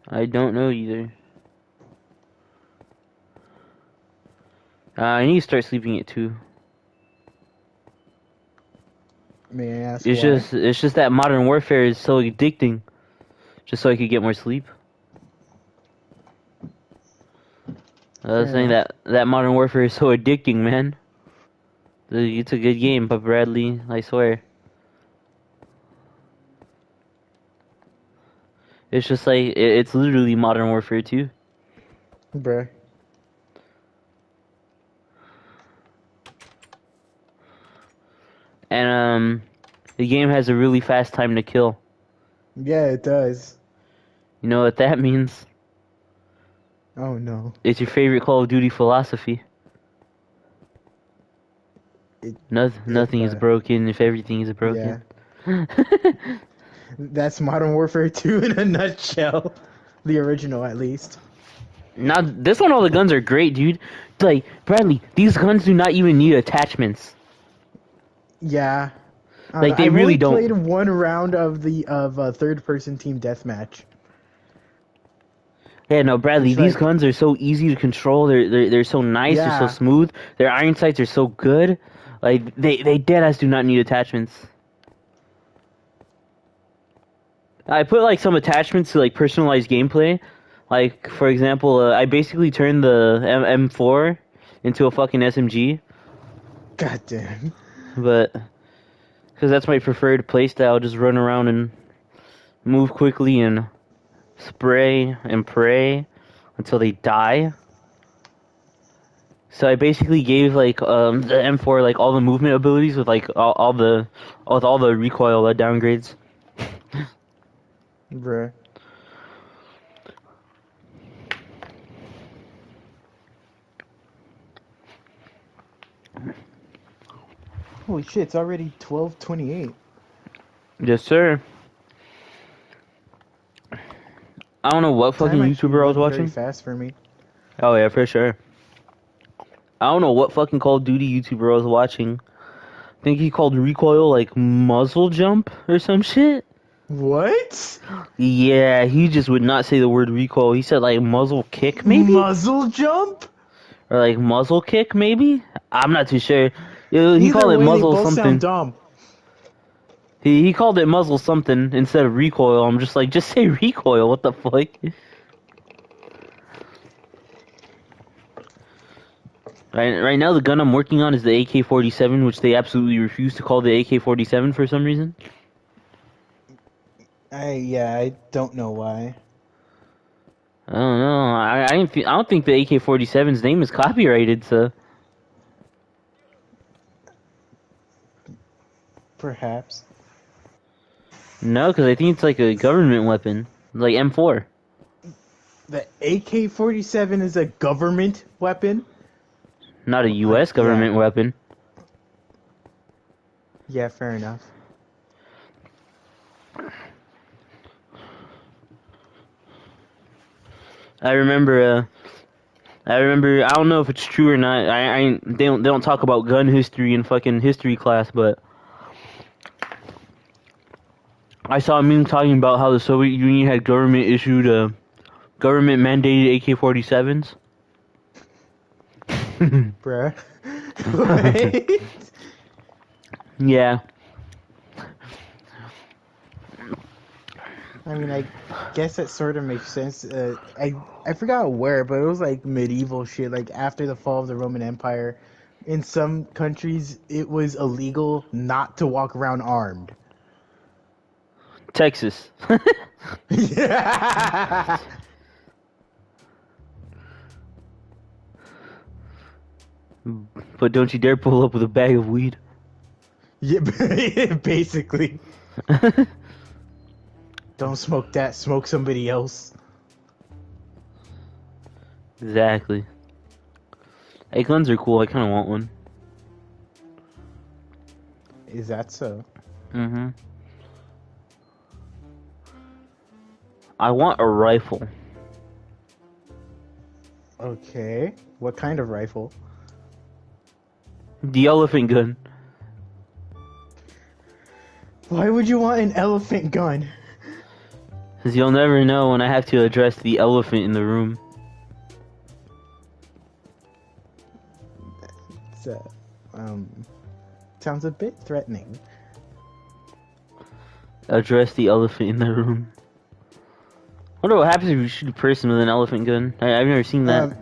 I don't know either. I need to start sleeping at 2. May I ask It's why? just that Modern Warfare is so addicting. Just so I could get more sleep. I was saying that Modern Warfare is so addicting, man. It's a good game, but Bradley, I swear. It's just like, it's literally Modern Warfare 2. Bruh. And, the game has a really fast time to kill. Yeah, it does. You know what that means? Oh no. It's your favorite Call of Duty philosophy. Nothing is broken if everything is broken. Yeah. That's Modern Warfare 2 in a nutshell. The original, at least. Now, this one, all the guns are great, dude. Like, Bradley, these guns do not even need attachments. Yeah. Like, they I've really only don't. played one round of third-person team deathmatch. Yeah, no, Bradley, It's these like- guns are so easy to control. They're so nice. Yeah. They're so smooth. Their iron sights are so good. Like, they deadass do not need attachments. I put, like, some attachments to, like, personalized gameplay. Like, for example, I basically turned the M4 into a fucking SMG. God damn. But, because that's my preferred playstyle, just run around and move quickly and spray and pray until they die. So I basically gave, like, the M4, like, all the movement abilities with, like, all the recoil downgrades. Bruh. Holy shit, it's already 12:28. Yes, sir. I don't know what fucking Time actually YouTuber I was went very watching. fast for me. Oh, yeah, for sure. I don't know what fucking Call of Duty YouTuber I was watching. I think he called recoil, like, muzzle jump or some shit. What? Yeah, he just would not say the word recoil. He said like muzzle kick, maybe? Muzzle jump? Or like muzzle kick, maybe? I'm not too sure. He Either called it way, they muzzle both something. sound dumb. He called it muzzle something instead of recoil. I'm just like, just say recoil. What the fuck? Right now, the gun I'm working on is the AK-47, which they absolutely refuse to call the AK-47 for some reason. I don't know why. I don't know. I don't think the AK-47's name is copyrighted, so. Perhaps. No, because I think it's like a government weapon, like M4. The AK-47 is a government weapon? Not a U.S. government weapon. Yeah, fair enough. I remember. I don't know if it's true or not. They don't talk about gun history in fucking history class, but I saw a meme talking about how the Soviet Union had government mandated AK-47s. Bruh. What? Yeah. I mean, I guess that sort of makes sense. I forgot where, but it was like medieval shit. Like after the fall of the Roman Empire, in some countries it was illegal not to walk around armed. Texas. Yeah. But don't you dare pull up with a bag of weed. Yeah, basically. Don't smoke that. Smoke somebody else. Exactly. Hey, guns are cool. I kind of want one. Is that so? Mm-hmm. I want a rifle. Okay. What kind of rifle? The elephant gun. Why would you want an elephant gun? Because you'll never know when I have to address the elephant in the room. It's, sounds a bit threatening. Address the elephant in the room. I wonder what happens if you shoot a person with an elephant gun. I've never seen that.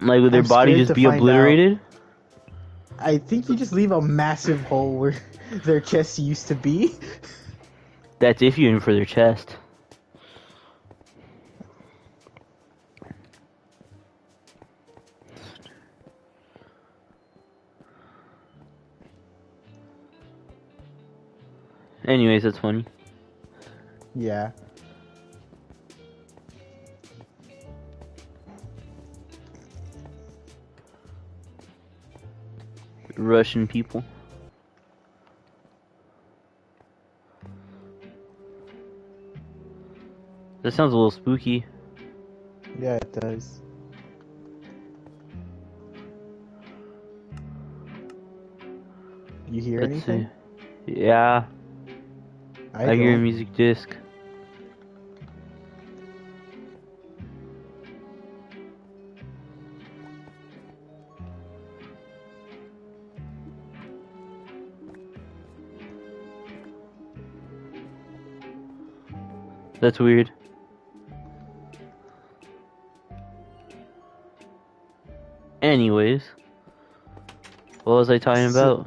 Like, would their I'm body scared just to be find obliterated? I think you just leave a massive hole where their chest used to be. That's if you're in for their chest. Anyways, that's funny. Yeah. Russian people. That sounds a little spooky. Yeah, it does. You hear Let's anything? see. Yeah, I hear a don't. music disc. That's weird. Anyways, what was I talking about?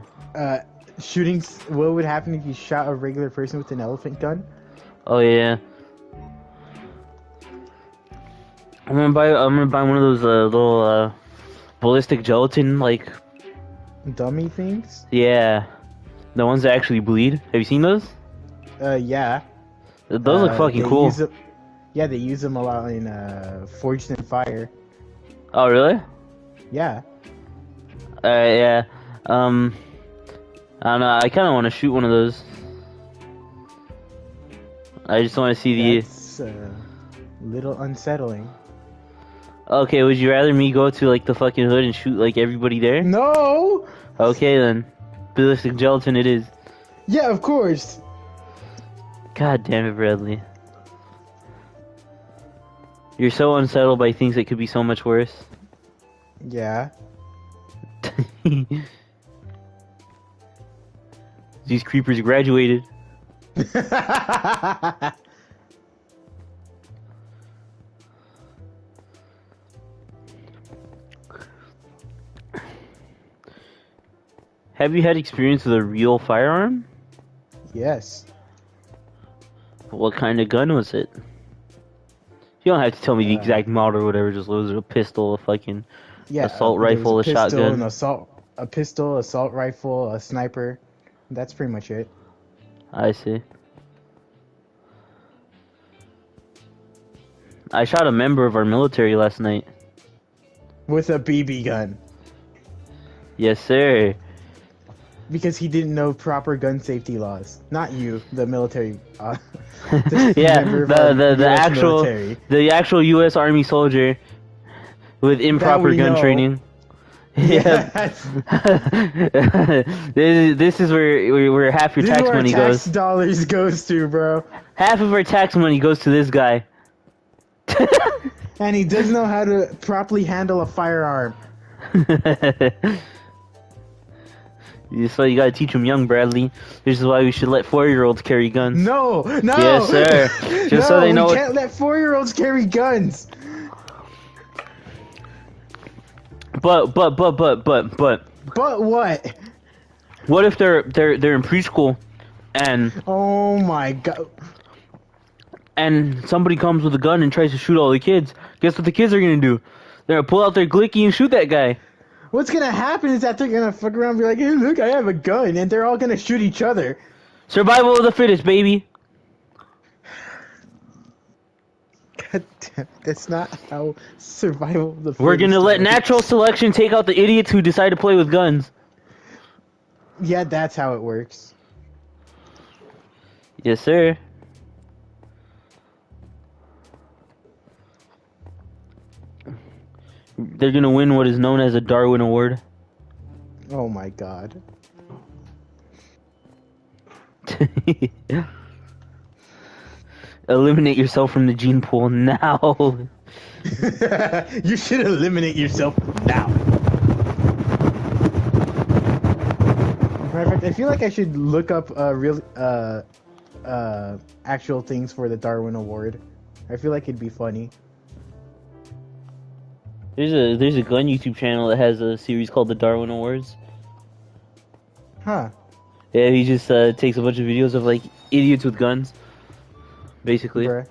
Shootings. What would happen if you shot a regular person with an elephant gun? Oh yeah, I'm gonna buy one of those little ballistic gelatin, like, Dummy things? yeah, the ones that actually bleed. Have you seen those? Yeah. Those look fucking they cool. Yeah, they use them a lot in Forged in Fire. Oh really? Yeah. Yeah. I don't know. I kind of want to shoot one of those. I just want to see That's a little unsettling. Okay, would you rather me go to like the fucking hood and shoot like everybody there? No! Okay then. Ballistic gelatin it is. Yeah, of course. God damn it, Bradley. You're so unsettled by things that could be so much worse. Yeah. These creepers graduated. Have you had experience with a real firearm? Yes. What kind of gun was it? You don't have to tell me the exact model or whatever. Just was it a pistol, a fucking assault there was rifle, a pistol, shotgun? a pistol, assault rifle, a sniper. That's pretty much it. I see. I shot a member of our military last night. With a BB gun. Yes, sir. Because he didn't know proper gun safety laws. Not you, the military. Yeah, member of our US military. the actual U.S. Army soldier with improper we gun know. training. Yeah. This is where half your This is tax where money tax goes. dollars goes to, bro. Half of our tax money goes to this guy. And he doesn't know how to properly handle a firearm. That's why you gotta teach them young, Bradley. This is why we should let 4-year-olds carry guns. No. Yes, sir. Just so they know. We can't let 4-year-olds carry guns. But. But what? What if they're in preschool, and Oh my god. and somebody comes with a gun and tries to shoot all the kids? Guess what the kids are gonna do? They're gonna pull out their glicky and shoot that guy. What's gonna happen is that they're gonna fuck around and be like, hey, look, I have a gun, and they're all gonna shoot each other. Survival of the fittest, baby. God damn, that's not how survival of the fittest We're gonna let works. natural selection take out the idiots who decide to play with guns. Yeah, that's how it works. Yes, sir. They're gonna win what is known as a Darwin Award. Oh my god. Eliminate yourself from the gene pool now. You should eliminate yourself now. Matter of fact, I feel like I should look up real actual things for the Darwin Award. I feel like it'd be funny. There's a gun YouTube channel that has a series called the Darwin Awards. Huh. Yeah, he just takes a bunch of videos of like idiots with guns, basically. Bruh.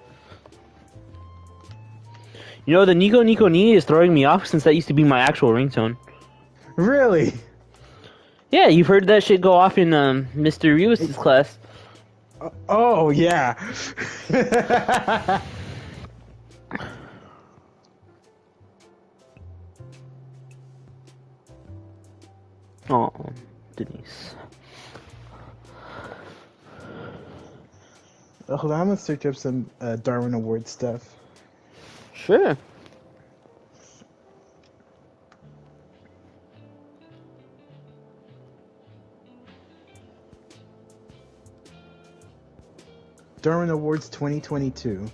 You know, the Nico Nico Ni is throwing me off since that used to be my actual ringtone. Really? Yeah, you've heard that shit go off in Mr. Rewis's class. Oh yeah. Oh, Denise. Hold on, I'm gonna search up some Darwin Award stuff. Sure. Darwin Awards 2022.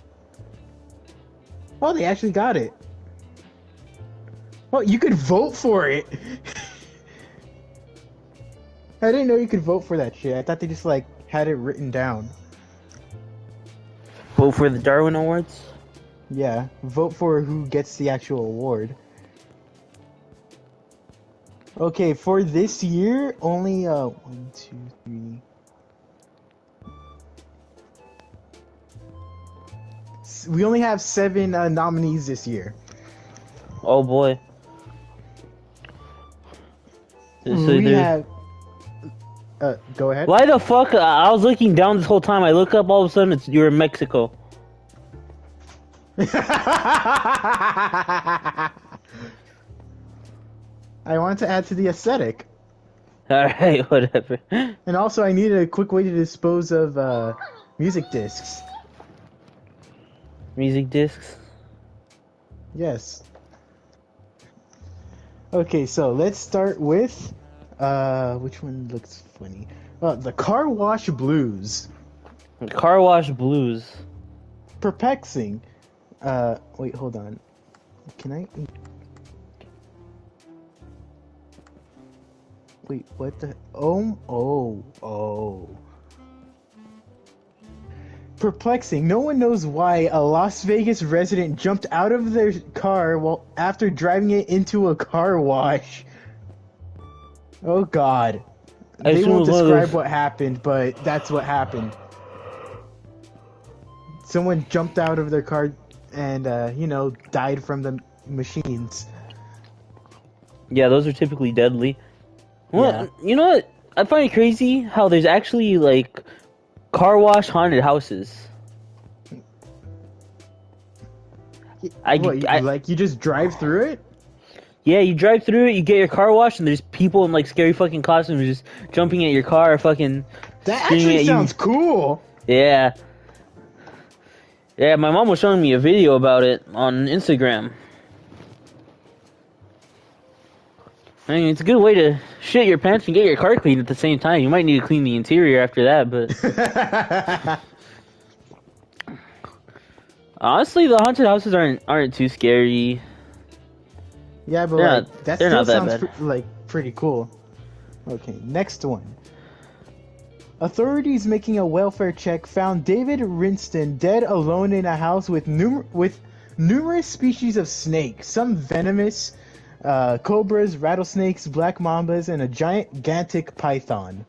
Oh, they actually got it. Oh, you could vote for it. I didn't know you could vote for that shit. I thought they just like had it written down. Vote for the Darwin Awards? Yeah, vote for who gets the actual award. Okay, for this year, only 1, 2, 3. We only have 7 nominees this year. Oh boy. We have. Go ahead. Why the fuck? I was looking down this whole time. I look up, all of a sudden you're in Mexico. I wanted to add to the aesthetic. Alright, whatever. And also, I needed a quick way to dispose of music discs. Music discs? Yes. Okay, so let's start with which one looks funny? The car wash blues. Car wash blues. Perplexing. Wait, hold on. Can I? Wait, what the? Oh. Perplexing. No one knows why a Las Vegas resident jumped out of their car after driving it into a car wash. Oh God. They won't describe what happened, but that's what happened. Someone jumped out of their car and, died from the machines. Yeah, those are typically deadly. Well, you know what? I find it crazy how there's actually, like, car wash haunted houses. You just drive through it? Yeah, you drive through it, you get your car washed, and there's people in, like, scary fucking costumes just jumping at your car, fucking That actually sounds cool! Yeah. Yeah, my mom was showing me a video about it on Instagram. I mean, it's a good way to shit your pants and get your car cleaned at the same time. You might need to clean the interior after that, but... Honestly, the haunted houses aren't too scary. Yeah, but that still sounds bad. Pretty cool. Okay, next one. Authorities making a welfare check found David Rinston dead alone in a house with numerous species of snakes, some venomous, cobras, rattlesnakes, black mambas, and a gigantic python.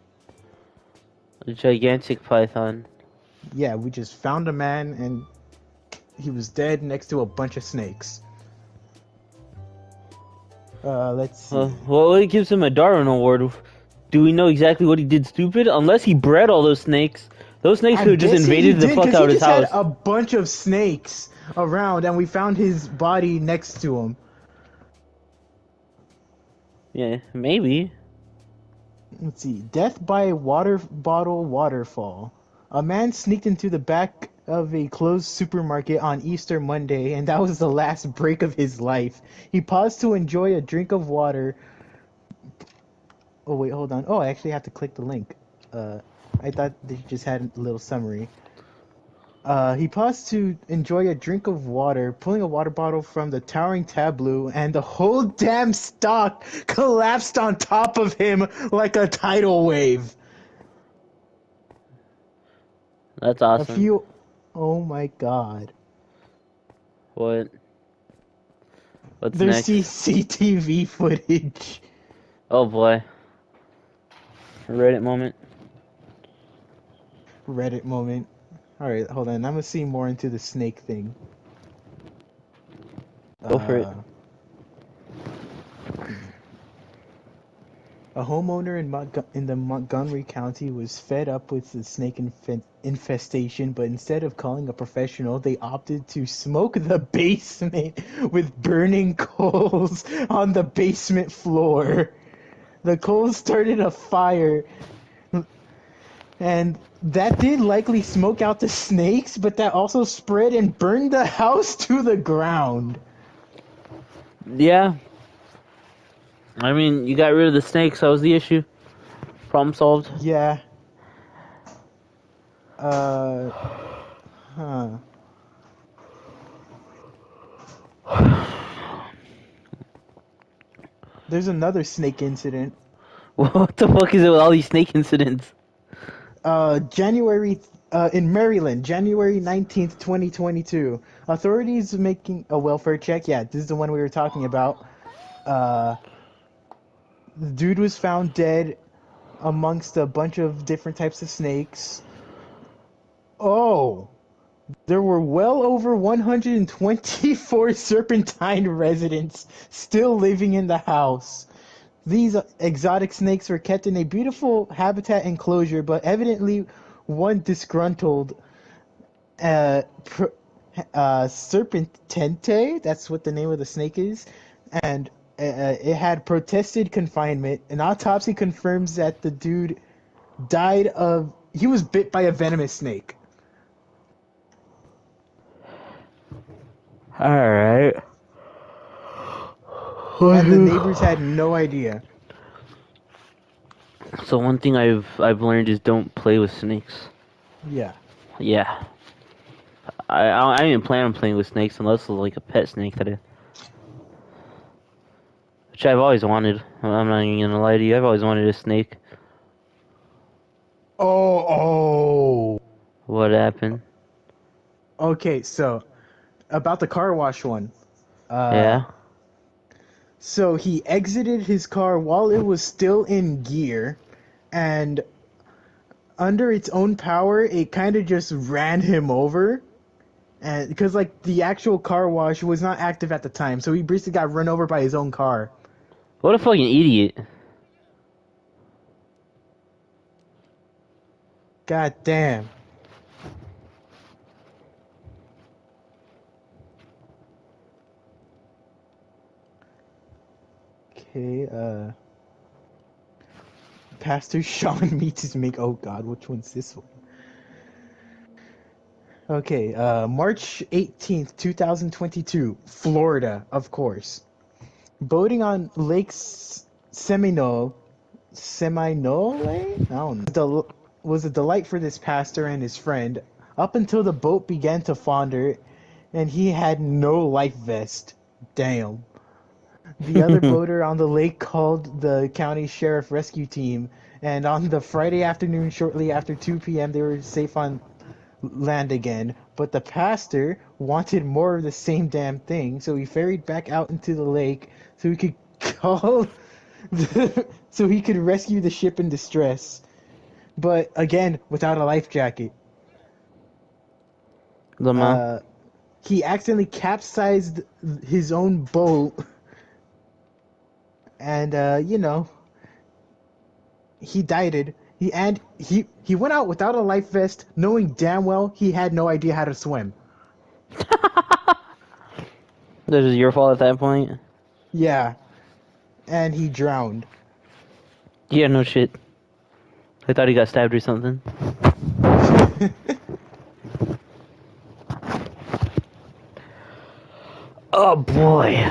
A gigantic python. Yeah, we just found a man and he was dead next to a bunch of snakes. Let's see. Well, it gives him a Darwin Award. Do we know exactly what he did stupid? Unless he bred all those snakes. Those snakes could have just invaded the fuck out of his house. He just had a bunch of snakes around, and we found his body next to him. Yeah, maybe. Let's see. Death by water bottle waterfall. A man sneaked into the back of a closed supermarket on Easter Monday, and that was the last break of his life. He paused to enjoy a drink of water. Oh, wait, hold on. Oh, I actually have to click the link. I thought they just had a little summary. He paused to enjoy a drink of water, pulling a water bottle from the towering tableau, and the whole damn stock collapsed on top of him like a tidal wave. That's awesome. Oh my God. What? What's There's next? CCTV footage. Oh boy. Reddit moment. Alright, hold on. I'm gonna see more into the snake thing. Go for it. A homeowner in the Montgomery County was fed up with the snake infestation, but instead of calling a professional, they opted to smoke the basement with burning coals on the basement floor. The coals started a fire, and that did likely smoke out the snakes, but that also spread and burned the house to the ground. Yeah. I mean, you got rid of the snakes, that was the issue. Problem solved. Yeah. There's another snake incident. What the fuck is it with all these snake incidents? In Maryland, January 19th, 2022. Authorities making a welfare check. Yeah, this is the one we were talking about. The dude was found dead amongst a bunch of different types of snakes. Oh, there were well over 124 serpentine residents still living in the house. These exotic snakes were kept in a beautiful habitat enclosure, but evidently one disgruntled serpentente, that's what the name of the snake is, and it had protested confinement. An autopsy confirms that the dude he was bit by a venomous snake. Alright. And the neighbors had no idea. So one thing I've learned is don't play with snakes. Yeah. Yeah. I don't even plan on playing with snakes unless it's like a pet snake which I've always wanted. I'm not even gonna lie to you. I've always wanted a snake. Oh. What happened? Okay, so about the car wash one. Yeah. So he exited his car while it was still in gear, and under its own power, it kind of just ran him over. And because like the actual car wash was not active at the time, so he basically got run over by his own car. What a fucking idiot. God damn. Okay, Pastor Sean meets his make. Oh God, which one's this one? Okay, March 18th, 2022, Florida, of course. Boating on Lake Seminole, I don't know, was a delight for this pastor and his friend, up until the boat began to founder, and he had no life vest. Damn. The other boater on the lake called the county sheriff rescue team, and on the Friday afternoon, shortly after 2 p.m., they were safe on land again. But the pastor wanted more of the same damn thing, so he ferried back out into the lake so he could so he could rescue the ship in distress. But again, without a life jacket. He accidentally capsized his own boat, and he died. He went out without a life vest, knowing damn well he had no idea how to swim. This is your fault at that point? Yeah, and he drowned. Yeah, no shit. I thought he got stabbed or something. Oh boy.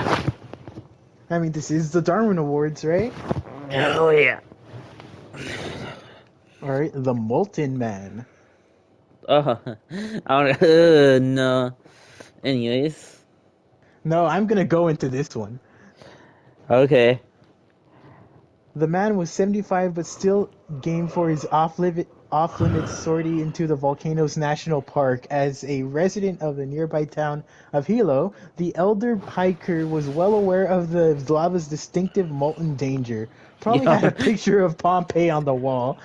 I mean, this is the Darwin Awards, right? Oh yeah. Alright, the Molten Man. I don't. No. Anyways. No, I'm gonna go into this one. Okay. The man was 75 but still game for his off-limits sortie into the Volcanoes National Park. As a resident of the nearby town of Hilo, the elder hiker was well aware of the lava's distinctive molten danger. Probably had a picture of Pompeii on the wall.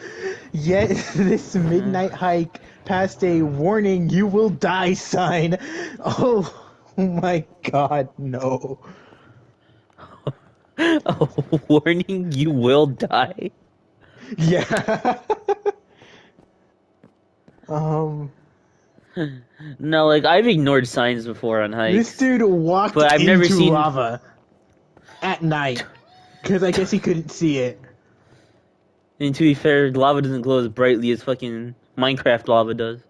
Yet this midnight hike passed a warning, you will die sign. Oh my God, no. A warning, you will die. Yeah. No, like I've ignored signs before on hikes. This dude walked but I've into never seen lava at night because I guess he couldn't see it. And to be fair, lava doesn't glow as brightly as fucking Minecraft lava does.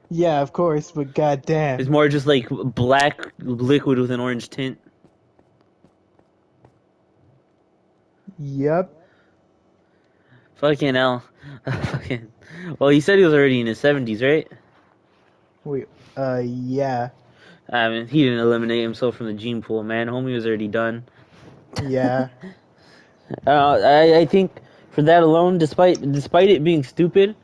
Yeah, of course, but goddamn. It's more just like black liquid with an orange tint. Yep. Fucking hell. Fucking. Well, he said he was already in his 70s, right? Wait, yeah. I mean, he didn't eliminate himself from the gene pool, man. Homie was already done. Yeah. I think for that alone, despite it being stupid,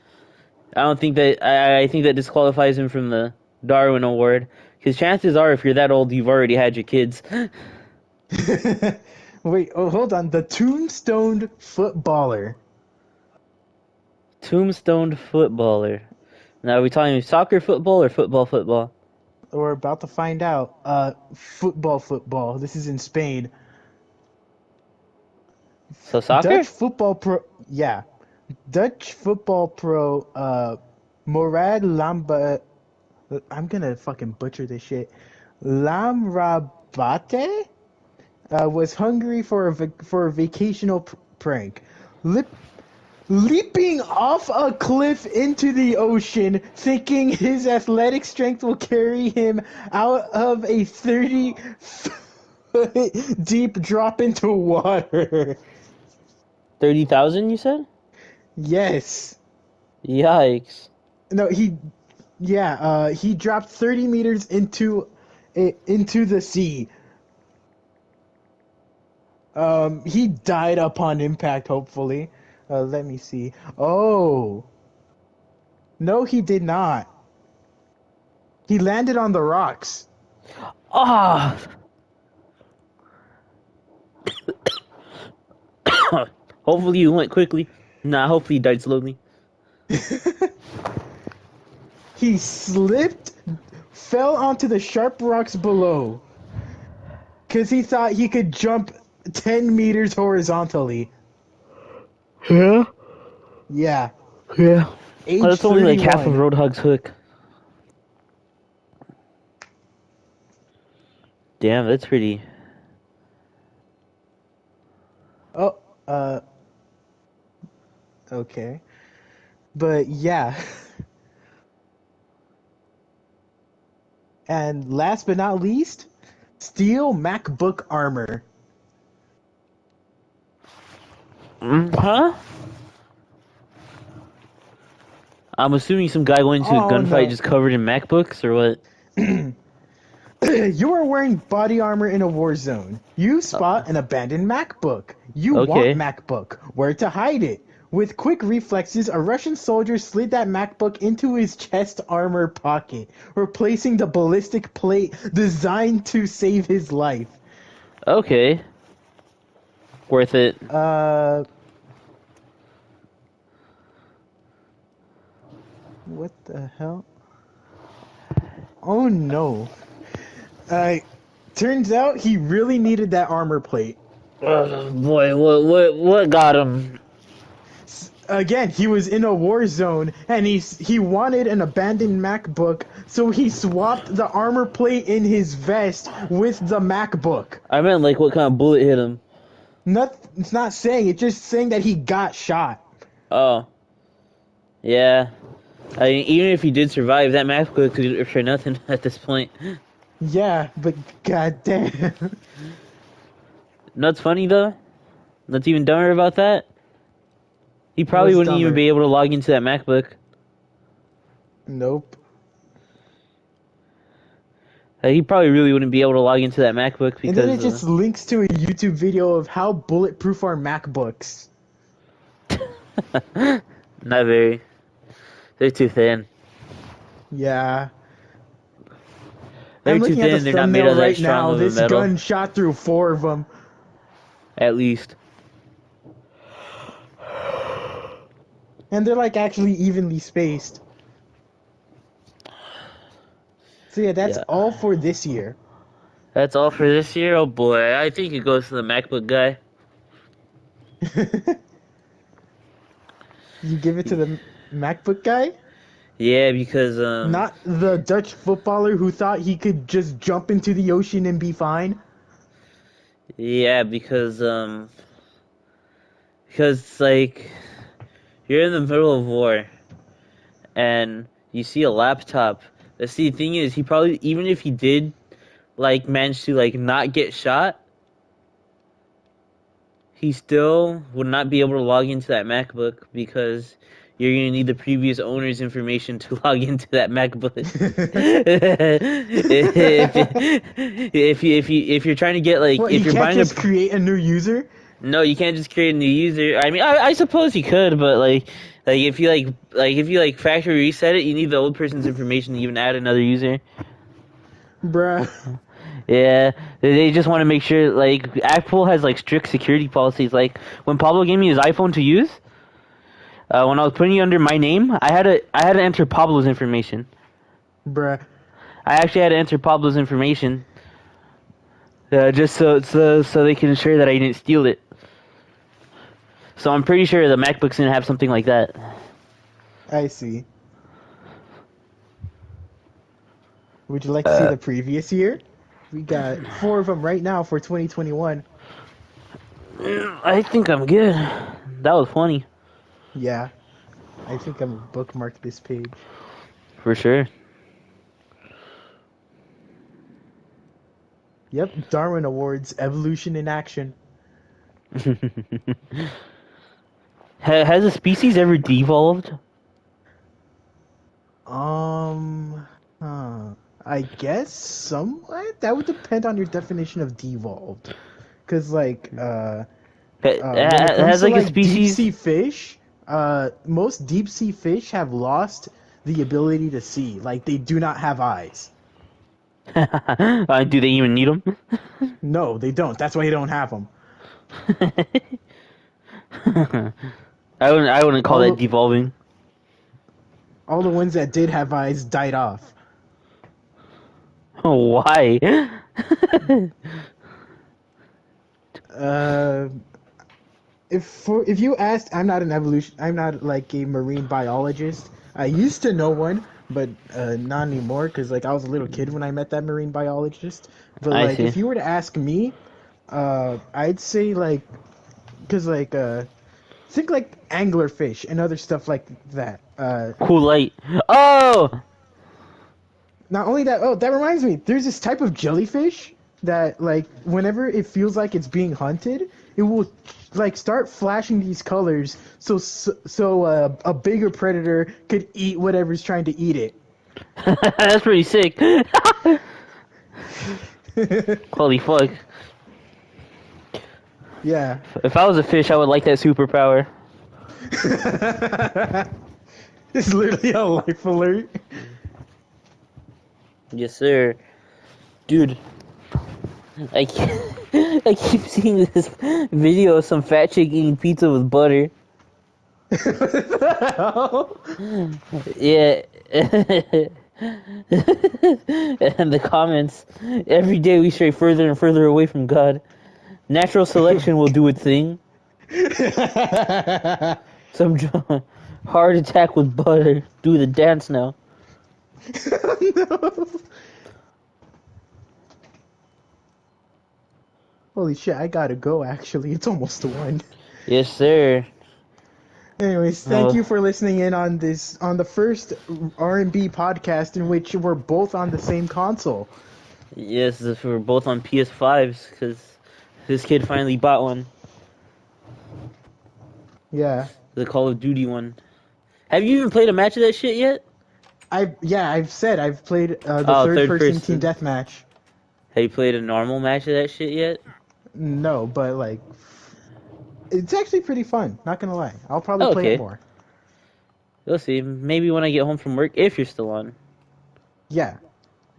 I think that disqualifies him from the Darwin Award. Because chances are, if you're that old, you've already had your kids. Wait, oh, hold on. The tombstone footballer. Tombstone footballer. Now, are we talking soccer football or football? We're about to find out. Football. This is in Spain. So soccer? Dutch football pro. Morad Lamba. I'm gonna fucking butcher this shit. Lamrabate was hungry for a vacational prank. Leaping off a cliff into the ocean, thinking his athletic strength will carry him out of a 30-foot deep drop into water. 30,000, you said? Yes. Yikes. No, he dropped 30 meters into the sea. He died upon impact, hopefully. Let me see. Oh, no, he did not. He landed on the rocks. Ah. Hopefully you went quickly. Nah, hopefully you died slowly. He slipped, fell onto the sharp rocks below, because he thought he could jump 10 meters horizontally. Yeah? Yeah. Yeah. Age Well, that's only like half of 31. Roadhog's hook. Damn, that's pretty. Oh, okay. But yeah. And last but not least, steel MacBook armor. Huh? I'm assuming some guy went into a Oh gunfight no. just covered in MacBooks or what? You are wearing body armor in a war zone. You spot an abandoned MacBook. You want Okay. MacBook. Where to hide it? With quick reflexes, a Russian soldier slid that MacBook into his chest armor pocket, replacing the ballistic plate designed to save his life. Okay. Worth it. What the hell? Oh no. Turns out he really needed that armor plate. Oh boy, what got him? Again, he was in a war zone and he wanted an abandoned MacBook, so he swapped the armor plate in his vest with the MacBook. I meant like what kind of bullet hit him. It's not saying, it's just saying that he got shot. Oh. Yeah. I mean, even if he did survive, that MacBook could for nothing at this point. Yeah, but goddamn. That's funny though. That's even dumber about that. He probably What's wouldn't even dumber? be able to log into that MacBook. Nope. He probably really wouldn't be able to log into that MacBook And then because it just links to a YouTube video of how bulletproof are MacBooks. not very. They're too thin. Yeah. They're I'm too looking at the thin. They're not made thumbnail of that right strong now. of a This metal. gun shot through 4 of them. At least. And they're like actually evenly spaced. So yeah, that's Yeah. all for this year. That's all for this year. Oh boy, I think it goes to the MacBook guy. You give it to the MacBook guy? Yeah, because Not the Dutch footballer who thought he could just jump into the ocean and be fine? yeah, because like you're in the middle of war and you see a laptop. The thing is, he probably, even if he did like manage to like not get shot, he still would not be able to log into that MacBook because you're gonna need the previous owner's information to log into that MacBook. if you're trying to get like What, if he you're can't buying just create a new user? no, you can't just create a new user. I mean, I suppose you could, but like if you if you factory reset it, you need the old person's information to even add another user. Bruh. Yeah, they just want to make sure, like, Apple has, like, strict security policies. Like, when Pablo gave me his iPhone to use, when I was putting it under my name, I had to enter Pablo's information. Bruh. I actually had to enter Pablo's information, just so they can ensure that I didn't steal it. So I'm pretty sure the MacBook's gonna have something like that. I see. Would you like to see the previous year? We got 4 of them right now for 2021. I think I'm good. That was funny. Yeah. I think I'm gonna bookmark this page. For sure. Yep, Darwin Awards, Evolution in Action. Has a species ever devolved? I guess somewhat. That would depend on your definition of devolved. Cause like when it comes Has to like a like deep species? sea fish, most deep sea fish have lost the ability to see. Like they do not have eyes. Do they even need them? No, they don't. That's why you don't have them. I wouldn't call All that the, devolving. all the ones that did have eyes died off. Why? Uh, if you asked, I'm not like a marine biologist. I used to know one, but not anymore because like I was a little kid when I met that marine biologist. But I like see. if you were to ask me, I'd say like because like think like anglerfish and other stuff like that. Cool light. Oh, Not only that, oh, that reminds me. There's this type of jellyfish that, like, whenever it feels like it's being hunted, it will, like, start flashing these colors so a bigger predator could eat whatever's trying to eat it. that's pretty sick. Holy fuck! Yeah. If I was a fish, I would like that superpower. It's literally a life alert. Yes, sir. Dude, I keep, I keep seeing this video of some fat chick eating pizza with butter. Yeah. And the comments, every day we stray further and further away from God. Natural selection will do its thing. Some heart attack with butter. Do the dance now. No. Holy shit, I gotta go actually. It's almost 1. Yes, sir. Anyways, thank you for listening in on the first RnB podcast in which we're both on the same console. Yes, if we're both on PS5s, because this kid finally bought one. Yeah. The Call of Duty one. Have you even played a match of that shit yet? I've said I've played the Oh, third third person person. team deathmatch. Have you played a normal match of that shit yet? No, but like it's actually pretty fun, not gonna lie. I'll probably Oh, play okay. it more. We'll see. Maybe when I get home from work, if you're still on. Yeah.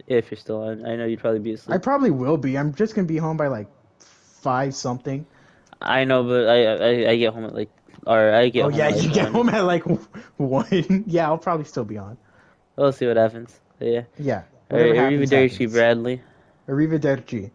If you're still on. I know you'd probably be I asleep. probably will be. I'm just gonna be home by like 5 something. I know, but I get home at like... Or I get Oh home yeah, at like you get 1. home at like 1. Yeah, I'll probably still be on. We'll see what happens. Yeah. Yeah. Whatever Alright, happens, arrivederci, happens. Bradley. Arrivederci.